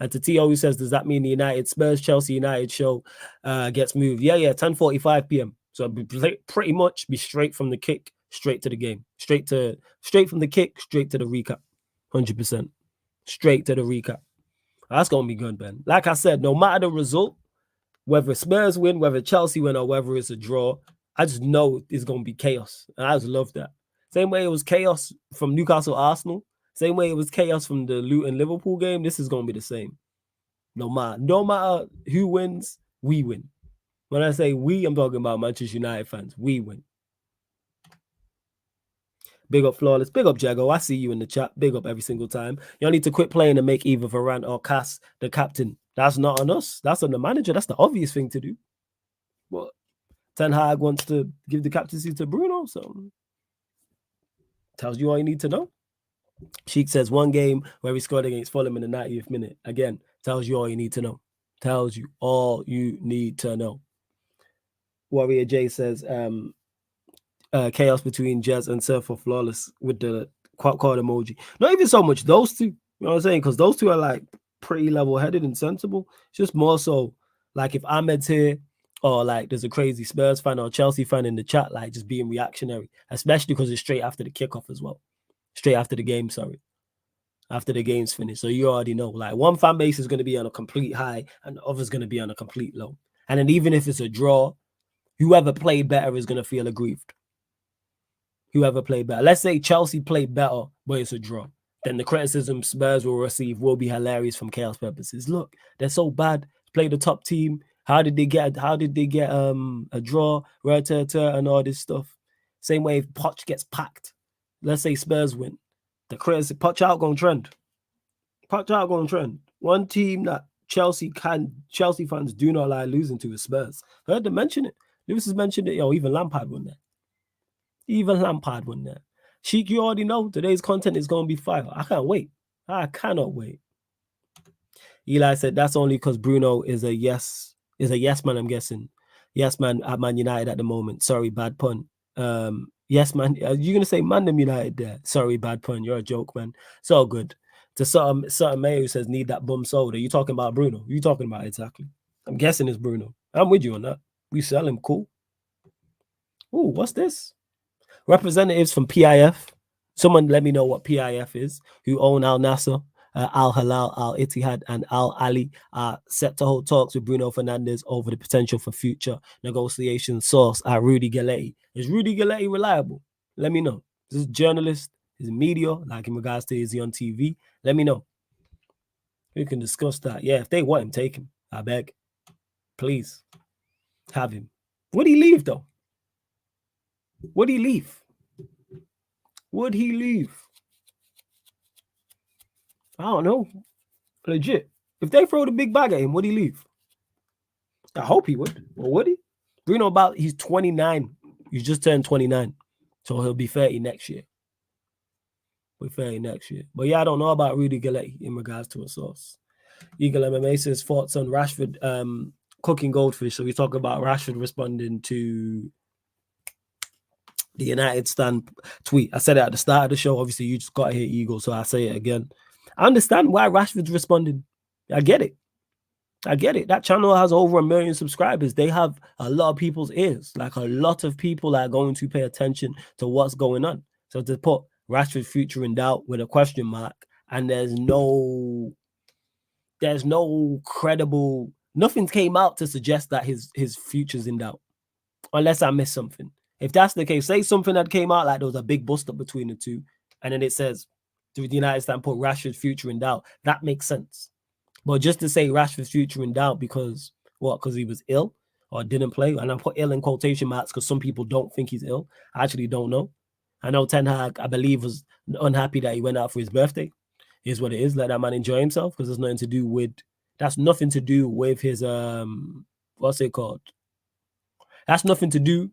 Speaker 1: And to T always says, does that mean the United Spurs Chelsea United show gets moved? Yeah, 10:45 p.m. So pretty much be straight from the kick, straight to the game. Straight from the kick, straight to the recap. 100%. Straight to the recap. That's going to be good, man. Like I said, no matter the result, whether Spurs win, whether Chelsea win, or whether it's a draw, I just know it's going to be chaos. And I just love that. Same way it was chaos from Newcastle Arsenal. Same way it was chaos from the Luton Liverpool game. This is going to be the same. No matter who wins, we win. When I say we, I'm talking about Manchester United fans. We win. Big up Flawless. Big up Jago. I see you in the chat. Big up every single time. Y'all need to quit playing and make either Varane or Cass the captain. That's not on us. That's on the manager. That's the obvious thing to do. But Ten Hag wants to give the captaincy to Bruno, so tells you all you need to know. Sheik says one game where he scored against Fulham in the 90th minute. Again, tells you all you need to know. Tells you all you need to know. Warrior J says, chaos between Jez and Surf for Flawless with the quad emoji. Not even so much those two, you know what I'm saying? Because those two are like pretty level-headed and sensible. It's just more so like if Ahmed's here or like there's a crazy Spurs fan or Chelsea fan in the chat, like just being reactionary, especially because it's straight after the kickoff as well. Straight after the game, sorry. After the game's finished. So you already know, like one fan base is going to be on a complete high and the other's going to be on a complete low. And then even if it's a draw, whoever played better is going to feel aggrieved. Whoever played better. Let's say Chelsea played better, but it's a draw. Then the criticism Spurs will receive will be hilarious from chaos purposes. Look, they're so bad. Play the top team. How did they get a draw, and all this stuff? Same way if Poch gets packed. Let's say Spurs win. The criticism, Poch out going trend. Poch out going trend. One team that Chelsea fans do not like losing to is Spurs. I heard them mention it. Lewis has mentioned it. Even Lampard won there. Even Lampard won there. Sheik, you already know today's content is going to be fire. I can't wait. I cannot wait. Eli said that's only because Bruno is a yes man, I'm guessing. Yes man at Man United at the moment. Sorry, bad pun. Yes man. You're going to say ManDem United there. Sorry, bad pun. You're a joke, man. It's all good. To Sutton May who says need that bum sold. Are you talking about Bruno? Who are you talking about exactly? I'm guessing it's Bruno. I'm with you on that. We sell him. Cool. Oh, what's this? Representatives from PIF. Someone let me know what PIF is, who own Al Nasser, Al Hilal, Al Ittihad, and Al Ali are set to hold talks with Bruno Fernandes over the potential for future negotiations. Source at Rudy Galetti. Is Rudy Galetti reliable? Let me know. Is this journalist? Is it media? Like in regards to is he on TV? Let me know. We can discuss that. Yeah, if they want him, take him. I beg. Please. Have him. Would he leave though? Would he leave? Would he leave? I don't know. Legit. If they throw the big bag at him, would he leave? I hope he would. Or would he? Bruno, he's 29. He's just turned 29. So he'll be 30 next year. With 30 next year. But yeah, I don't know about Rudy Galetti in regards to a source. Eagle MMA says thoughts on Rashford cooking goldfish. So we talk about Rashford responding to the United stand tweet. I said it at the start of the show. Obviously, you just got to hear Eagle, so I say it again. I understand why Rashford's responding. I get it. That channel has over 1 million subscribers. They have a lot of people's ears. Like, a lot of people are going to pay attention to what's going on. So to put Rashford's future in doubt with a question mark, and there's no credible, nothing came out to suggest that his future's in doubt, unless I missed something. If that's the case, say something that came out like there was a big bust up between the two, and then it says, do the United States put Rashford's future in doubt? That makes sense. But just to say Rashford's future in doubt because what? Because he was ill or didn't play, and I put ill in quotation marks because some people don't think he's ill. I actually don't know. I know Ten Hag, I believe, was unhappy that he went out for his birthday. Is what it is. Let that man enjoy himself, because there's nothing to do with. That's nothing to do with his what's it called? That's nothing to do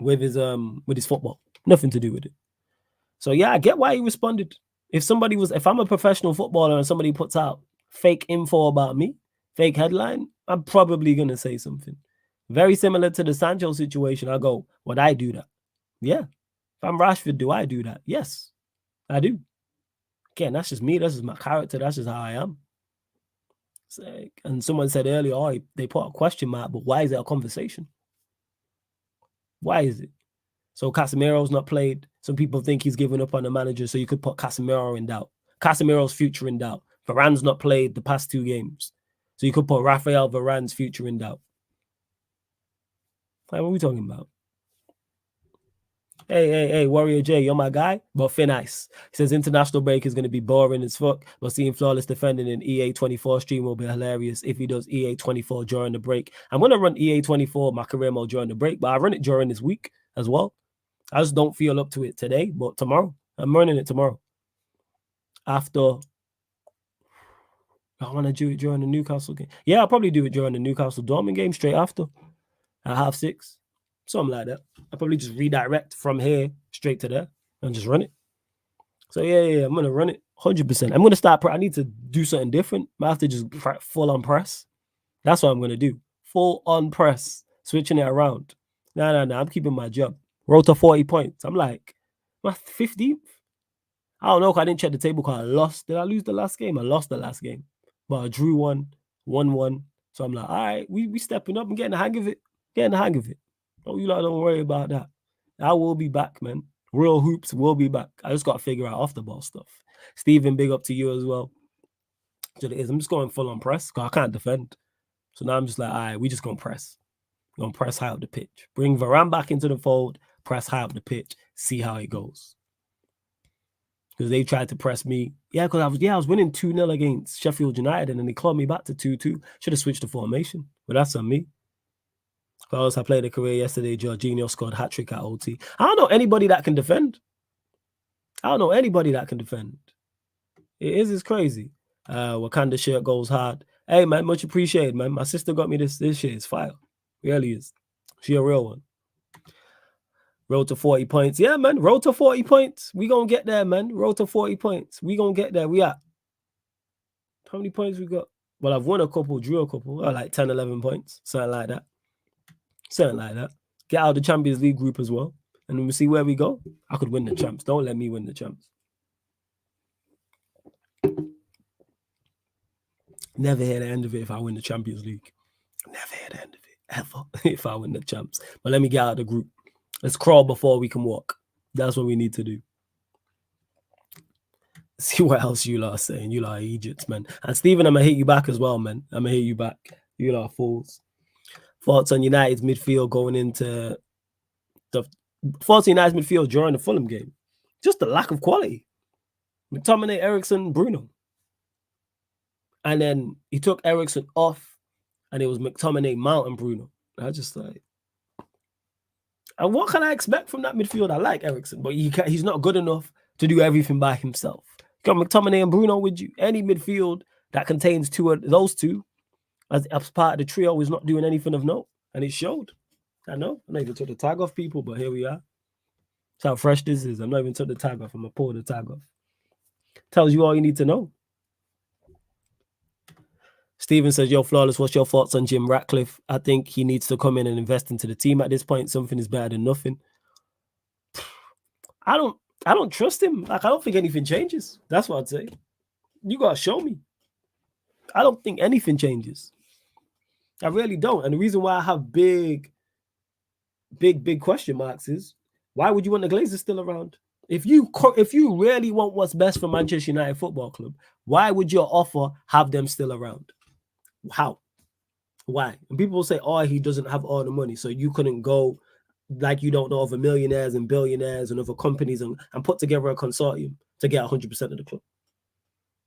Speaker 1: with his football. Nothing to do with it. So yeah, I get why he responded. If I'm a professional footballer and somebody puts out fake info about me, fake headline, I'm probably gonna say something. Very similar to the Sancho situation. I go, would I do that? Yeah. If I'm Rashford, do I do that? Yes, I do. Again, that's just me. That's just my character. That's just how I am. And someone said earlier, oh, they put a question mark, but why is it a conversation? Why is it? So Casemiro's not played. Some people think he's given up on the manager, so you could put Casemiro in doubt. Casemiro's future in doubt. Varane's not played the past 2 games, so you could put Rafael Varane's future in doubt. Like, what are we talking about? Hey, Warrior J, you're my guy, but thin ice. He says international break is going to be boring as fuck, but seeing flawless defending in EA24 stream will be hilarious if he does EA24 during the break. I'm going to run EA24, my career mode, during the break, but I run it during this week as well. I just don't feel up to it today, but tomorrow, I'm running it tomorrow. After, I want to do it during the Newcastle game. Yeah, I'll probably do it during the Newcastle Dortmund game straight after at 6:30. Something like that. I'll probably just redirect from here straight to there and just run it. So yeah, I'm going to run it 100%. I'm going to start, I need to do something different. I have to just full on press. That's what I'm going to do. Full on press, switching it around. No, I'm keeping my job. Road to 40 points. I'm like, my 15th? I don't know, I didn't check the table because I lost. Did I lose the last game? I lost the last game. But I drew 1, 1-1. So I'm like, all right, we stepping up and getting the hang of it. Oh, you lot don't worry about that. I will be back, man. Real hoops will be back. I just got to figure out off the ball stuff. Steven, big up to you as well. So it is. I'm just going full on press because I can't defend. So now I'm just like, all right, we just going to press. We're going to press high up the pitch. Bring Varane back into the fold, press high up the pitch, see how it goes. Because they tried to press me. Yeah, because I was winning 2-0 against Sheffield United, and then they clawed me back to 2-2. Should have switched the formation. But that's on me. Because I played a career yesterday, Jorginho scored hat-trick at OT. I don't know anybody that can defend. It's crazy. Wakanda shirt goes hard. Hey, man, much appreciated, man. My sister got me this shit. It's fire. Really is. She a real one. Road to 40 points. Yeah, man. Road to 40 points. We gonna get there, man. Road to 40 points. We gonna get there. We at. How many points we got? Well, I've won a couple, drew a couple. Like 10, 11 points. Something like that. Get out of the Champions League group as well. And then we'll see where we go. I could win the champs. Don't let me win the champs. Never hear the end of it if I win the Champions League. Never hear the end of it, ever, if I win the champs. But let me get out of the group. Let's crawl before we can walk. That's what we need to do. See what else you lot are saying. You lot are Egypt, man. And Stephen, I'm going to hit you back as well, man. I'm going to hit you back. You lot are fools. Thoughts on United's midfield going into the... Thoughts on United's midfield during the Fulham game. Just the lack of quality. McTominay, Eriksen, Bruno. And then he took Eriksen off, and it was McTominay, Mount, and Bruno. I just like... And what can I expect from that midfield? I like Eriksen, but he's not good enough to do everything by himself. You got McTominay and Bruno with you. Any midfield that contains those two as part of the trio is not doing anything of note. And it showed. I know. I'm not even took the tag off, people, but here we are. That's how fresh this is. I'm not even took the tag off. I'm going to pull the tag off. Tells you all you need to know. Steven says, yo, Flawless, what's your thoughts on Jim Ratcliffe? I think he needs to come in and invest into the team at this point. Something is better than nothing. I don't trust him. Like, I don't think anything changes. That's what I'd say. You gotta show me. I don't think anything changes. I really don't. And the reason why I have big question marks is, why would you want the Glazers still around? If you really want what's best for Manchester United Football Club, why would your offer have them still around? How? Why? And people will say, oh, he doesn't have all the money, so you couldn't go, like you don't know, other millionaires and billionaires and other companies and put together a consortium to get 100% of the club.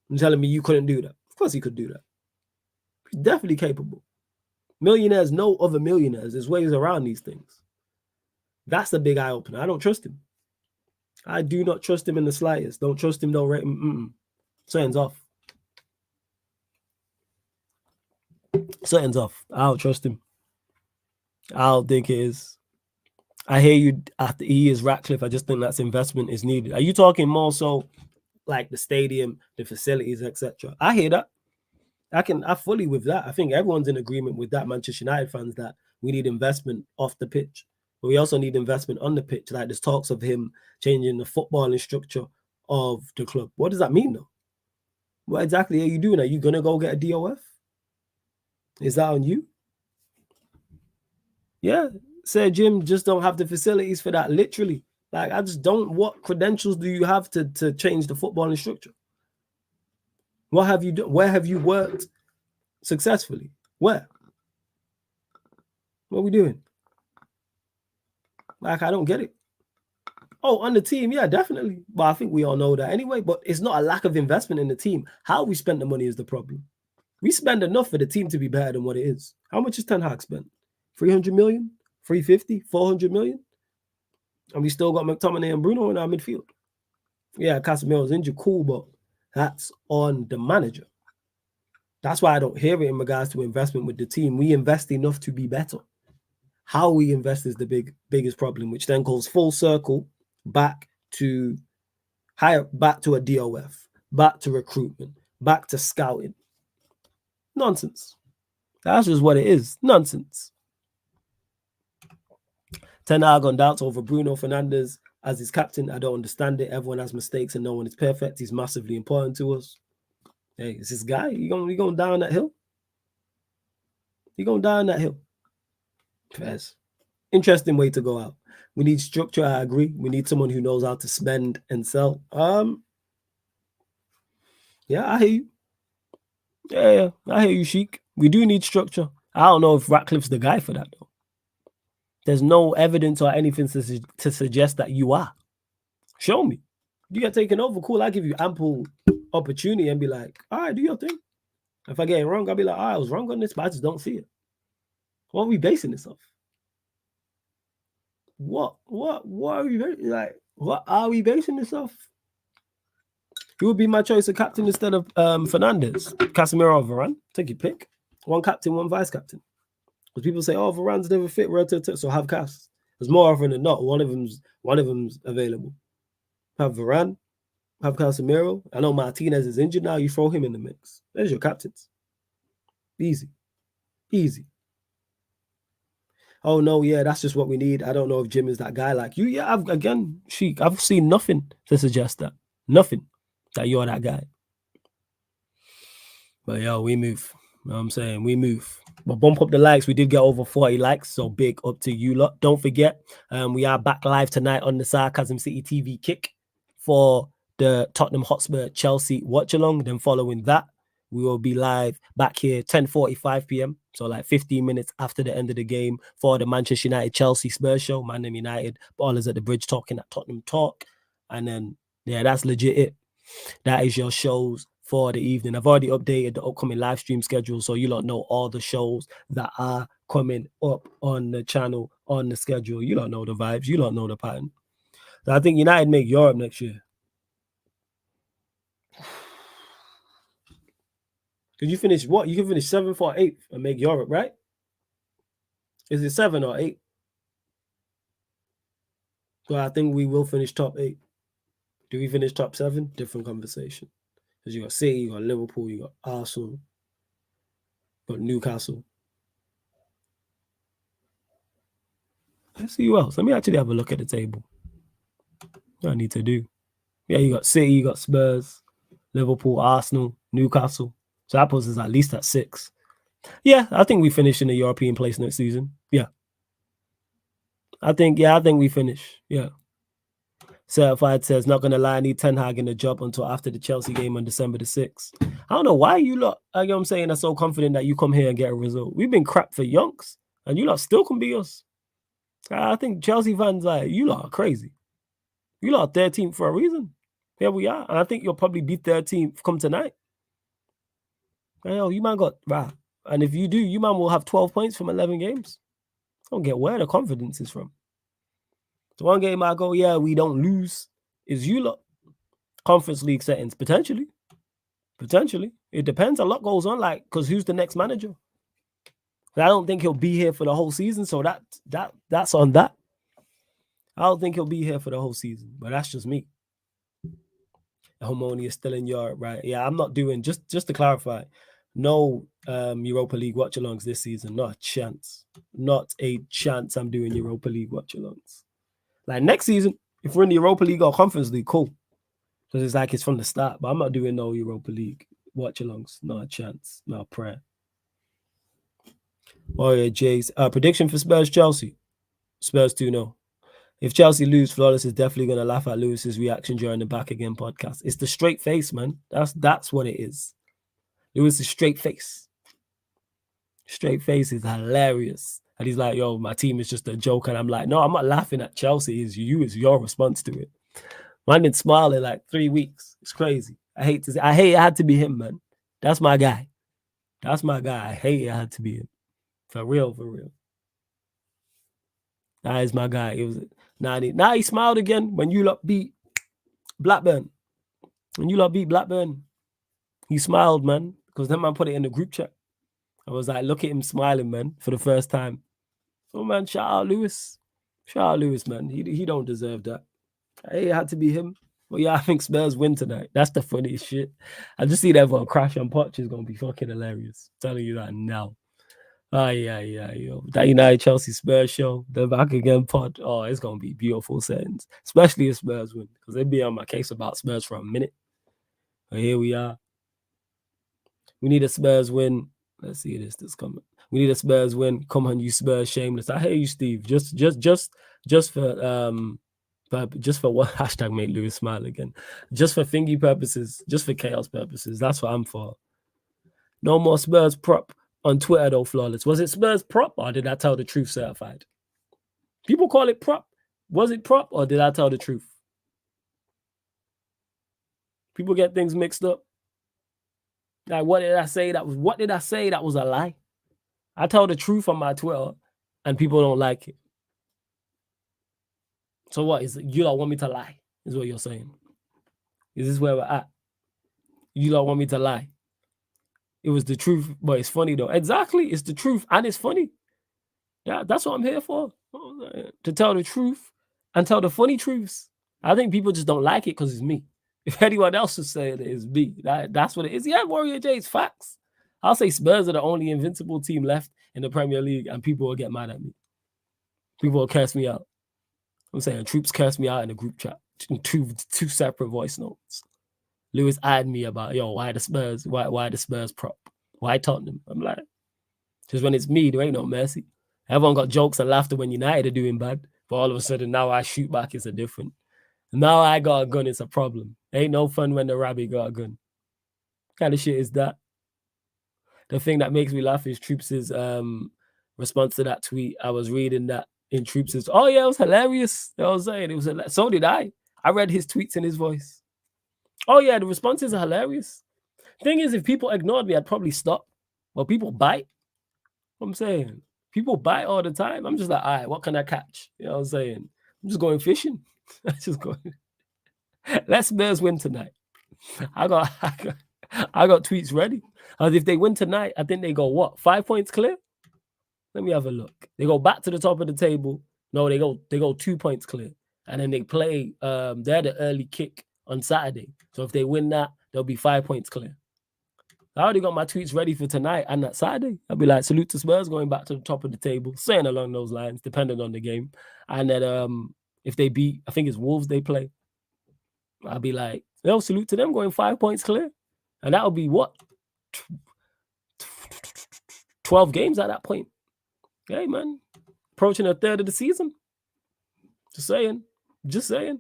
Speaker 1: You're telling me you couldn't do that? Of course he could do that. He's definitely capable. Millionaires know other millionaires. There's ways around these things. That's the big eye opener. I don't trust him. I do not trust him in the slightest. Don't trust him, don't rate him. Something's off. Something's off. I don't trust him. I don't think it is. I hear you. After he is Ratcliffe, I just think that's investment is needed. Are you talking more so like the stadium, the facilities, etc.? I hear that. I fully with that. I think everyone's in agreement with that. Manchester United fans, that we need investment off the pitch, but we also need investment on the pitch. Like there's talks of him changing the footballing structure of the club. What does that mean though? What exactly are you doing? Are you gonna go get a DOF? Is that on you? Yeah, Sir Jim just don't have the facilities for that. Literally, like I just don't. What credentials do you have to change the footballing structure? What have you done? Where have you worked successfully? Where? What are we doing? Like, I don't get it. Oh, on the team, yeah, definitely. But I think we all know that anyway. But it's not a lack of investment in the team. How we spend the money is the problem. We spend enough for the team to be better than what it is. How much is Ten Hag spent? 300 million? 350? 400 million? And we still got McTominay and Bruno in our midfield. Yeah, Casemiro's injured, cool, but that's on the manager. That's why I don't hear it in regards to investment with the team. We invest enough to be better. How we invest is the biggest problem, which then goes full circle back to a DOF, back to recruitment, back to scouting. Nonsense. That's just what it is. Nonsense. Ten Hag on doubts over Bruno Fernandes as his captain. I don't understand it. Everyone has mistakes and no one is perfect. He's massively important to us. Hey, is this guy? You going down that hill? You going down that hill? Yes. Interesting way to go out. We need structure. I agree. We need someone who knows how to spend and sell. Yeah, I hear you. Yeah, I hear you, Sheik. We do need structure. I don't know if Ratcliffe's the guy for that though. There's no evidence or anything to suggest that you are. Show me. You get taken over, cool. I give you ample opportunity and be like, all right, do your thing. If I get it wrong, I'll be like, all right, I was wrong on this, but I just don't see it. What are we basing this off? What are we like? What are we basing this off? Who would be my choice of captain instead of Fernandes? Casemiro or Varane? Take your pick. One captain, one vice captain. Because people say, oh, Varane's never fit, so have Cas. There's more often than not. One of them's available. Have Varane, have Casemiro. I know Martinez is injured now. You throw him in the mix. There's your captains. Easy. Easy. Oh, no, yeah, that's just what we need. I don't know if Jim is that guy like you. Yeah, I've seen nothing to suggest that. Nothing that you're that guy. But, yo, we move. You know what I'm saying? We move. But bump up the likes. We did get over 40 likes, so big up to you lot. Don't forget, we are back live tonight on the Sarcasm City TV kick for the Tottenham Hotspur Chelsea watch along. Then following that, we will be live back here 10:45 p.m. So like 15 minutes after the end of the game for the Manchester United Chelsea Spurs show. ManDem United, Ballers at the Bridge talking at Tottenham Talk. And then, yeah, that's legit it. That is your shows for the evening. I've already updated the upcoming live stream schedule, so you lot know all the shows that are coming up on the channel, on the schedule. You lot know the vibes. You lot know the pattern. So I think United make Europe next year. Could you finish what? You can finish 7th or 8th and make Europe, right? Is it 7 or 8? So I think we will finish top 8. Do we finish top 7? Different conversation. Because you got City, you got Liverpool, you got Arsenal, you got Newcastle. Let's see who else. Let me actually have a look at the table. What I need to do. Yeah, you got City, you got Spurs, Liverpool, Arsenal, Newcastle. So that puts us at least at 6. Yeah, I think we finish in the European place next season. Yeah. I think we finish. Yeah. Certified says, not going to lie, I need Ten Hag in the job until after the Chelsea game on December the 6th. I don't know why you lot, you know what I'm saying, are so confident that you come here and get a result. We've been crap for yonks, and you lot still can beat us. I think Chelsea fans, you lot are crazy. You lot are 13th for a reason. Here we are. And I think you'll probably be 13th come tonight. Hell, you man got, right. And if you do, you man will have 12 points from 11 games. I don't get where the confidence is from. The one game I go, yeah, we don't lose, is you lot. Conference League settings, potentially. It depends. A lot goes on, because who's the next manager? I don't think he'll be here for the whole season, so that's on that. I don't think he'll be here for the whole season, but that's just me. Harmonia is still in Europe, right? Yeah, I'm not doing, just to clarify, no Europa League watch-alongs this season. Not a chance. Not a chance I'm doing Europa League watch-alongs. Like next season, if we're in the Europa League or Conference League, cool. Because it's from the start. But I'm not doing no Europa League watch-alongs. Not a chance. Not a prayer. Oh yeah, Jay's prediction for Spurs-Chelsea. Spurs 2-0. If Chelsea lose, Flawless is definitely going to laugh at Lewis's reaction during the Back Again podcast. It's the straight face, man. That's what it is. Lewis is straight face. Straight face is hilarious. And he's like, yo, my team is just a joke. And I'm like, no, I'm not laughing at Chelsea. It's your response to it. Man been smiling like 3 weeks. It's crazy. I hate it had to be him, man. That's my guy. I hate it had to be him. For real. That is my guy. It was now he smiled again when you lot beat Blackburn. He smiled, man. Because then man put it in the group chat. I was like, look at him smiling, man, for the first time. Oh man, shout out Lewis. Man. He don't deserve that. Hey, it had to be him. Well, yeah, I think Spurs win tonight. That's the funniest shit. I just see everyone crash on Poch is gonna be fucking hilarious. I'm telling you that now. Yo. That United Chelsea Spurs show, the Back Again pod. Oh, it's gonna be beautiful settings, especially if Spurs win, because they'd be on my case about Spurs for a minute. But here we are. We need a Spurs win. Let's see this coming. We need a Spurs win. Come on, you Spurs shameless. I hear you, Steve. Just for what hashtag make Lewis smile again. Just for thingy purposes, just for chaos purposes. That's what I'm for. No more Spurs prop on Twitter though, Flawless. Was it Spurs prop or did I tell the truth certified? People call it prop. Was it prop or did I tell the truth? People get things mixed up. Like, what did I say that was a lie? I tell the truth on my Twitter and people don't like it. So what is it? You don't want me to lie, is what you're saying. Is this where we're at? You don't want me to lie. It was the truth, but it's funny though. Exactly, it's the truth and it's funny. Yeah, that's what I'm here for. To tell the truth and tell the funny truths. I think people just don't like it because it's me. If anyone else is saying it, it's me. That's what it is. Yeah, Warrior J, it's facts. I'll say Spurs are the only invincible team left in the Premier League and people will get mad at me. People will curse me out. I'm saying troops curse me out in a group chat. Two separate voice notes. Lewis added me about, yo, why the Spurs? Why the Spurs prop? Why Tottenham? I'm like, just when it's me, there ain't no mercy. Everyone got jokes and laughter when United are doing bad, but all of a sudden now I shoot back, it's a different. Now I got a gun, it's a problem. Ain't no fun when the rabbit got a gun. What kind of shit is that? The thing that makes me laugh is Troops' response to that tweet. I was reading that in Troops', oh yeah, it was hilarious. I was saying, so did I. I read his tweets in his voice. Oh yeah, the responses are hilarious. Thing is, if people ignored me, I'd probably stop. But people bite. What I'm saying, people bite all the time. I'm just like, all right, what can I catch? You know what I'm saying? I'm just going fishing. I'm just going. Let Spurs win tonight. I got tweets ready. As if they win tonight, I think they go what? 5 points clear? Let me have a look. They go back to the top of the table. No, they go 2 points clear. And then they play, they're the early kick on Saturday. So if they win that, they'll be 5 points clear. I already got my tweets ready for tonight and that Saturday. I'll be like, salute to Spurs going back to the top of the table, saying along those lines, depending on the game. And then if they beat, I think it's Wolves they play, I'll be like, salute to them going 5 points clear. And that'll be what? 12 games at that point. Hey, man. Approaching a third of the season. Just saying.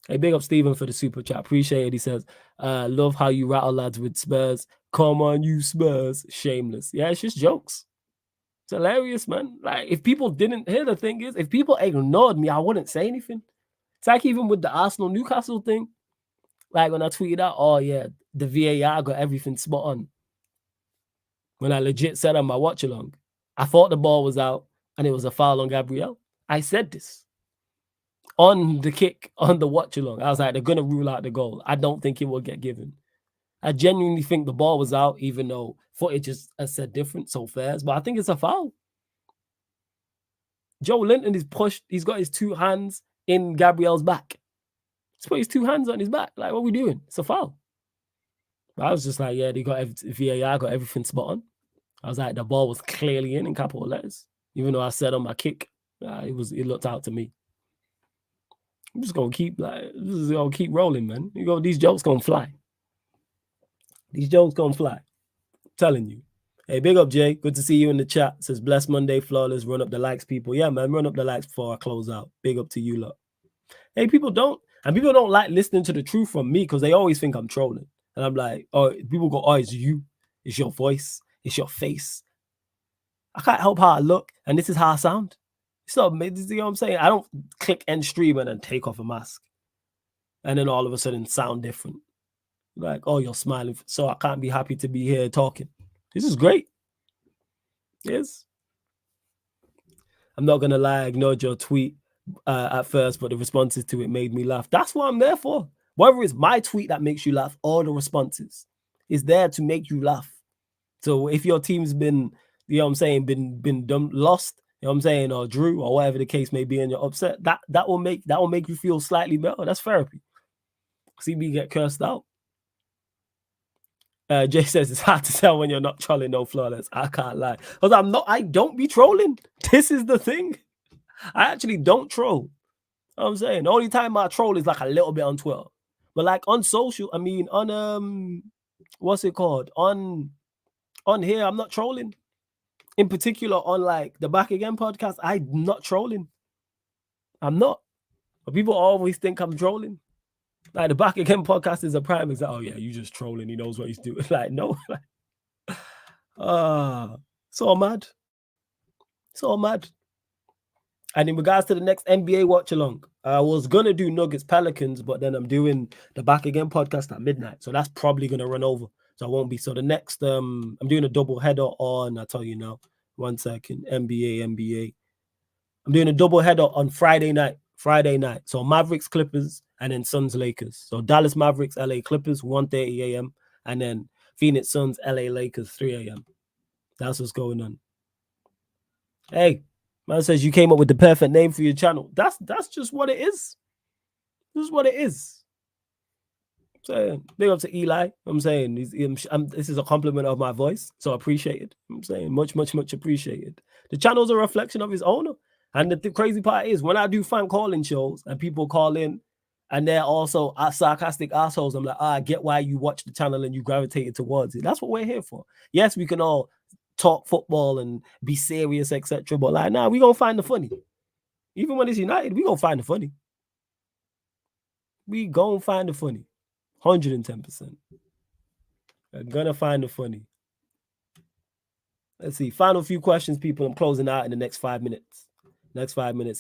Speaker 1: Hey, big up Stephen for the super chat. Appreciate it. He says, love how you rattle lads with Spurs. Come on, you Spurs. Shameless. Yeah, it's just jokes. It's hilarious, man. Like, if people didn't, here the thing is, if people ignored me, I wouldn't say anything. It's like even with the Arsenal-Newcastle thing, like when I tweeted out, oh yeah, the VAR got everything spot on. When I legit said on my watch along, I thought the ball was out and it was a foul on Gabriel. I said this on the kick, on the watch along. I was like, they're going to rule out the goal. I don't think it will get given. I genuinely think the ball was out, even though footage has said different, so fairs. But I think it's a foul. Joe Linton is pushed. He's got his two hands in Gabriel's back. He's put his two hands on his back. Like, what are we doing? It's a foul. But I was just like, yeah, VAR got everything spot on. I was like, the ball was clearly in capital letters. Even though I said on my kick, it looked out to me. I'm just gonna keep rolling, man. These jokes gonna fly. These jokes gonna fly. I'm telling you. Hey, big up, Jay. Good to see you in the chat. It says, bless Monday, flawless. Run up the likes, people. Yeah, man, run up the likes before I close out. Big up to you, lot. Hey, people don't like listening to the truth from me because they always think I'm trolling. And I'm like, oh, people go, oh, it's you. It's your voice. It's your face. I can't help how I look, and this is how I sound. So, you know what I'm saying? I don't click end stream and then take off a mask. And then all of a sudden sound different. Like, oh, you're smiling. So I can't be happy to be here talking. This is great. Yes. I'm not going to lie, I ignored your tweet at first, but the responses to it made me laugh. That's what I'm there for. Whether it's my tweet that makes you laugh or the responses, is there to make you laugh. So if your team's been, you know what I'm saying, been lost, you know what I'm saying, or drew, or whatever the case may be, and you're upset, that will make you feel slightly better. That's therapy. See me get cursed out. Jay says it's hard to tell when you're not trolling, no flawless. I can't lie. Because I don't be trolling. This is the thing. I actually don't troll. You know what I'm saying? The only time I troll is like a little bit on Twitter. But like on social, I mean on what's it called? On here, I'm not trolling. In particular, on like the Back Again podcast, I'm not trolling. I'm not. But people always think I'm trolling. Like the Back Again podcast is a prime example. Oh yeah, you just trolling. He knows what he's doing. Like no. So mad. So mad. And in regards to the next NBA watch along, I was gonna do Nuggets Pelicans, but then I'm doing the Back Again podcast at midnight, so that's probably gonna run over. So I won't be. So the next, I'm doing a double header on. I'll tell you now. 1 second. NBA. I'm doing a double header on Friday night. So Mavericks Clippers and then Suns Lakers. So Dallas Mavericks, LA Clippers, 1:30 a.m. and then Phoenix Suns, LA Lakers, 3 a.m. That's what's going on. Hey, man says you came up with the perfect name for your channel. That's just what it is. This is what it is. So big up to Eli. I'm saying this is a compliment of my voice, so appreciated. I'm saying much appreciated. The channel's a reflection of his owner. And the crazy part is when I do fan calling shows and people call in and they're also sarcastic assholes, I'm like, I get why you watch the channel and you gravitated towards it. That's what we're here for. Yes, we can all talk football and be serious, etc. But like, nah, we gonna find the funny. Even when it's United, we gonna find the funny. We gonna find the funny. 110%. I'm gonna find the funny. Let's see. Final few questions, people. I'm closing out in the next 5 minutes.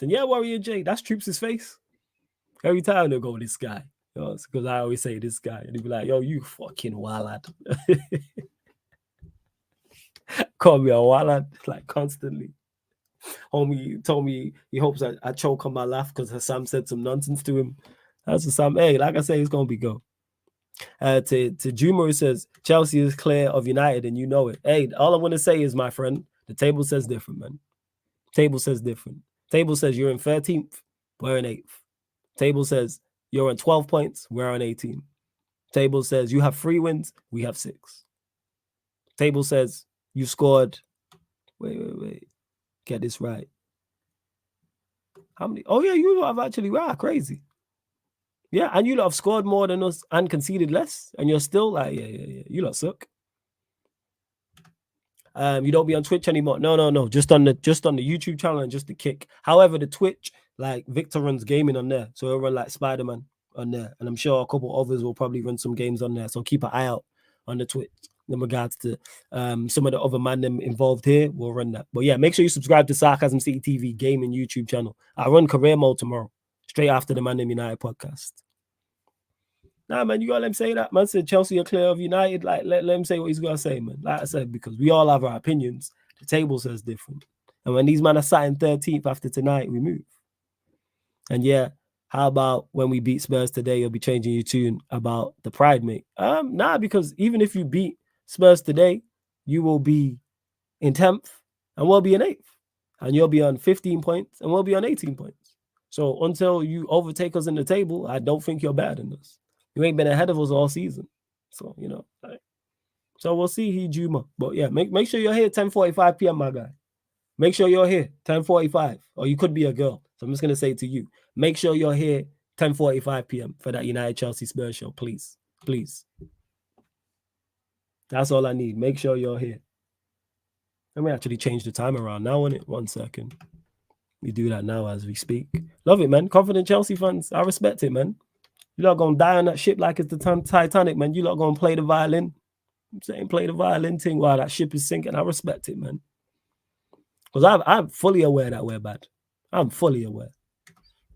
Speaker 1: And yeah, Warrior J, that's Troops' face. Every time they go, this guy. You know, because I always say this guy. And he'd be like, yo, you fucking wild lad. Call me a wild lad, like constantly. Homie told me he hopes I choke on my laugh because Hassam said some nonsense to him. That's Hassam. Hey, like I say, it's going to be go. To Juma, who says, Chelsea is clear of United and you know it. Hey, all I want to say is, my friend, the table says different, man. Table says different. Table says you're in 13th, we're in 8th. Table says You're on 12 points. We're on 18. Table says you have 3 wins. We have 6. Table says you scored. Wait. Get this right. How many? Oh, yeah, you have actually, wow, crazy. Yeah, and you lot have scored more than us and conceded less. And you're still like, yeah. You lot suck. You don't be on Twitch anymore. No. Just on the YouTube channel and just the kick. However, the Twitch, like Victor runs gaming on there. So he'll run like Spider-Man on there. And I'm sure a couple others will probably run some games on there. So keep an eye out on the Twitch in regards to some of the other ManDem involved here. We'll run that. But yeah, make sure you subscribe to Sarcasm City TV gaming YouTube channel. I run career mode tomorrow, straight after the ManDem United podcast. Nah, man, you gotta let him say that. Man said Chelsea are clear of United. Like, let him say what he's gonna say, man. Like I said, because we all have our opinions. The table says different. And when these men are sat in 13th after tonight, we move. And yeah, how about when we beat Spurs today, you'll be changing your tune about the pride, mate? Nah, because even if you beat Spurs today, you will be in 10th and we'll be in 8th. And you'll be on 15 points and we'll be on 18 points. So until you overtake us in the table, I don't think you're better than us. You ain't been ahead of us all season. So, you know. So we'll see, Juma. But yeah, make sure you're here 10:45 p.m., my guy. Make sure you're here 10:45. Or you could be a girl. So I'm just going to say it to you. Make sure you're here 10:45 p.m. for that United Chelsea Spurs show. Please. Please. That's all I need. Make sure you're here. Let me actually change the time around now, innit? 1 second. We do that now as we speak. Love it, man. Confident Chelsea fans. I respect it, man. You lot gonna die on that ship like it's the Titanic, man. You lot gonna play the violin. I'm saying play the violin thing while that ship is sinking. I respect it, man. Because I'm fully aware that we're bad. I'm fully aware.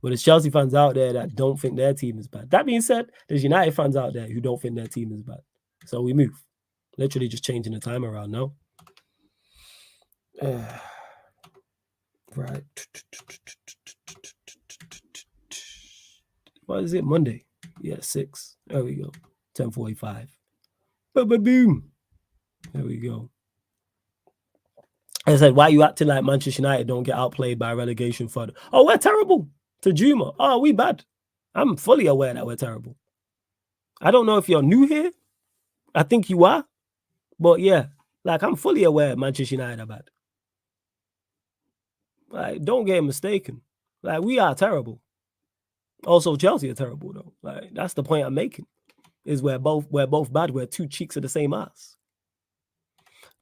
Speaker 1: But there's Chelsea fans out there that don't think their team is bad. That being said, there's United fans out there who don't think their team is bad. So we move. Literally just changing the time around now. Right. What is it? Monday. Yeah, 6. There we go. 10:45. Boom. There we go. I said, why are you acting like Manchester United don't get outplayed by relegation fodder? Oh, we're terrible. To Juma. Oh, we bad. I'm fully aware that we're terrible. I don't know if you're new here. I think you are. But yeah, like I'm fully aware Manchester United are bad. Like, don't get mistaken. Like, we are terrible. Also, Chelsea are terrible, though. Like, that's the point I'm making. Is we're both bad. We're two cheeks of the same ass.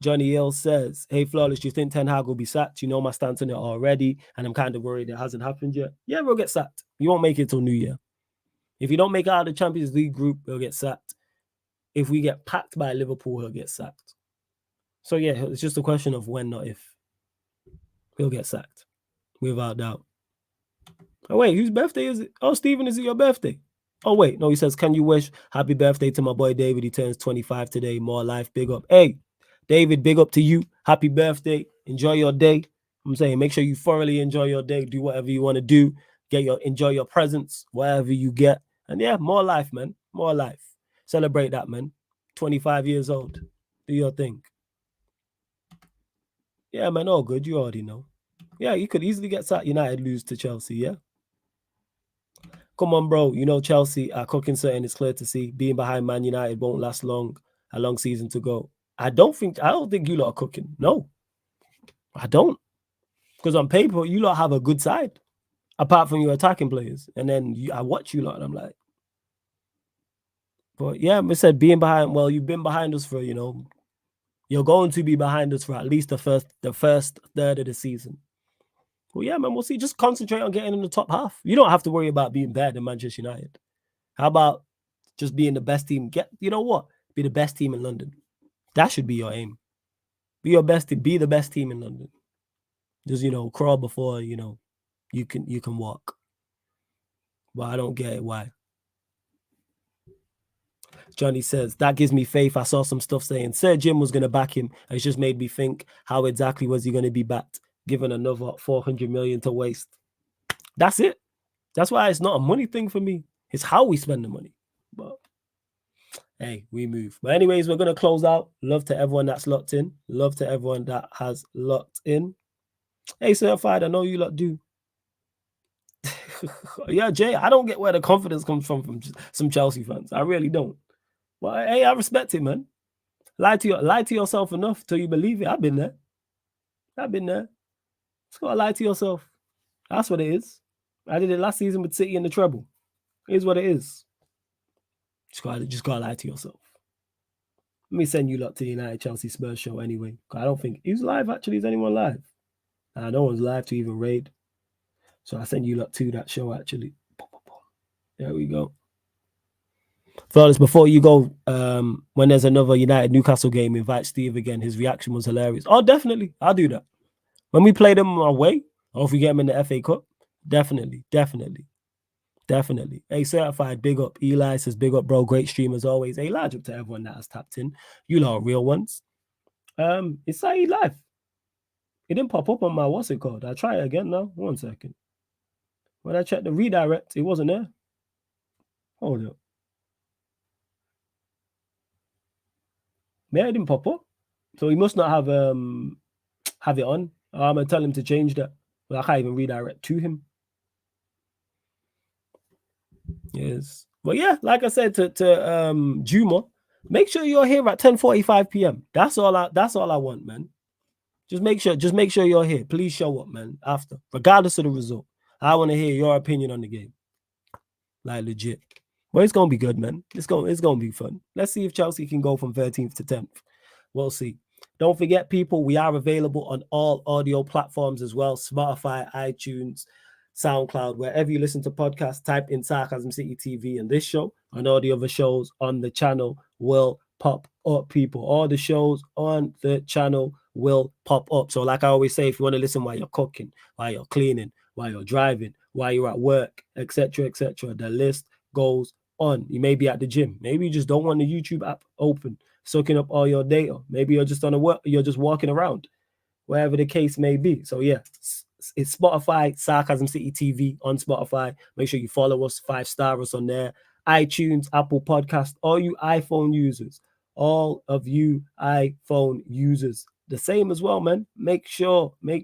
Speaker 1: Johnny L says, hey, Flawless, do you think Ten Hag will be sacked? You know my stance on it already, and I'm kind of worried it hasn't happened yet. Yeah, we'll get sacked. You won't make it till New Year. If you don't make it out of the Champions League group, he'll get sacked. If we get packed by Liverpool, he'll get sacked. So, yeah, it's just a question of when, not if. He'll get sacked, without doubt. Oh, wait, whose birthday is it? Oh, Stephen, is it your birthday? Oh, wait, no, he says, can you wish happy birthday to my boy David? He turns 25 today. More life, big up. Hey, David, big up to you. Happy birthday. Enjoy your day. I'm saying make sure you thoroughly enjoy your day. Do whatever you want to do. Enjoy your presents, whatever you get. And yeah, more life, man. More life. Celebrate that, man. 25 years old. Do your thing. Yeah, man, all good. You already know. Yeah, you could easily get sacked. United lose to Chelsea, yeah? Come on, bro. You know Chelsea are cooking something. It's clear to see. Being behind Man United won't last long. A long season to go. I don't think you lot are cooking. No, I don't. Because on paper, you lot have a good side. Apart from your attacking players. And then I watch you lot and I'm like. But yeah, I said being behind. Well, you've been behind us for, you're going to be behind us for at least the first third of the season. Well, yeah, man, we'll see. Just concentrate on getting in the top half. You don't have to worry about being better than Manchester United. How about just being the best team? You know what? Be the best team in London. That should be your aim. Be your best team. Be the best team in London. Just, crawl before, you can walk. But I don't get it. Why? Johnny says, that gives me faith. I saw some stuff saying Sir Jim was going to back him. And it's just made me think, how exactly was he going to be backed? Given another 400 million to waste. That's it. That's why it's not a money thing for me. It's how we spend the money. But hey, we move. But anyways, we're going to close out. Love to everyone that's locked in. Love to everyone that has locked in. Hey, Certified, I know you lot do. Yeah, Jay, I don't get where the confidence comes from some Chelsea fans. I really don't. But hey, I respect it, man. Lie to yourself enough till you believe it. I've been there. Just gotta lie to yourself. That's what it is. I did it last season with City in the treble. It is what it is. Just gotta lie to yourself. Let me send you lot to the United Chelsea Spurs show anyway. I don't think he's live actually. Is anyone live? No one's live to even raid. So I send you lot to that show actually. There we go. Fellas, before you go, when there's another United Newcastle game, invite Steve again. His reaction was hilarious. Oh, definitely. I'll do that. When we play them away, or if we get them in the FA Cup, definitely. Hey, certified, big up. Eli says, big up, bro. Great stream as always. Hey, large up to everyone that has tapped in. You lot are real ones. It's Saeed live. It didn't pop up on my, what's it called? I'll try it again now. 1 second. When I checked the redirect, it wasn't there. Hold up. Yeah, it didn't pop up. So he must not have it on. I'm gonna tell him to change that. But I can't even redirect to him. Yes. But yeah, like I said to Juma, make sure you're here at 10:45 p.m. That's all I want, man. Just make sure you're here. Please show up, man. After, regardless of the result. I want to hear your opinion on the game. Like legit. Well, it's gonna be good, man. It's gonna be fun. Let's see if Chelsea can go from 13th to 10th. We'll see. Don't forget, people, we are available on all audio platforms as well. Spotify, iTunes, SoundCloud, wherever you listen to podcasts, type in Sarcasm City TV and this show, and all the other shows on the channel will pop up, people. All the shows on the channel will pop up. So like I always say, if you want to listen while you're cooking, while you're cleaning, while you're driving, while you're at work, etc., the list goes on. You may be at the gym. Maybe you just don't want the YouTube app open, soaking up all your data. Maybe you're just you're just walking around, wherever the case may be. So yeah, it's Spotify, Sarcasm City TV on Spotify. Make sure you follow us, 5-star us on there. iTunes, Apple Podcast, all you iPhone users, the same as well, man. Make sure you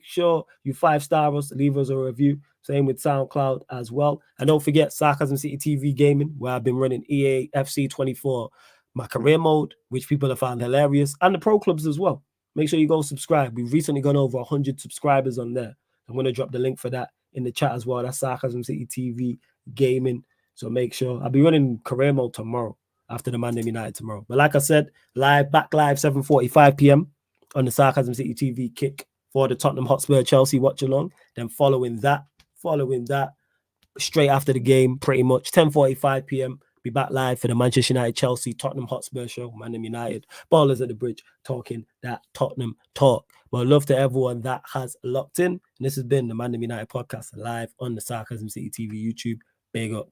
Speaker 1: 5-star us, leave us a review. Same with SoundCloud as well. And don't forget Sarcasm City TV Gaming, where I've been running EA FC 24, my career mode, which people have found hilarious, and the pro clubs as well. Make sure you go subscribe. We've recently gone over 100 subscribers on there. I'm going to drop the link for that in the chat as well. That's Sarcasm City TV Gaming. So make sure. I'll be running career mode tomorrow after the ManDem United tomorrow. But like I said, back live 7:45 p.m. on the Sarcasm City TV kick for the Tottenham Hotspur Chelsea watch along. Then following that, straight after the game, pretty much 10:45 p.m. Be back live for the Manchester United Chelsea Tottenham Hotspur show. ManDem United, ballers at the bridge, talking that Tottenham talk. Well, love to everyone that has locked in. And this has been the ManDem United podcast live on the Sarcasm City TV YouTube. Big up.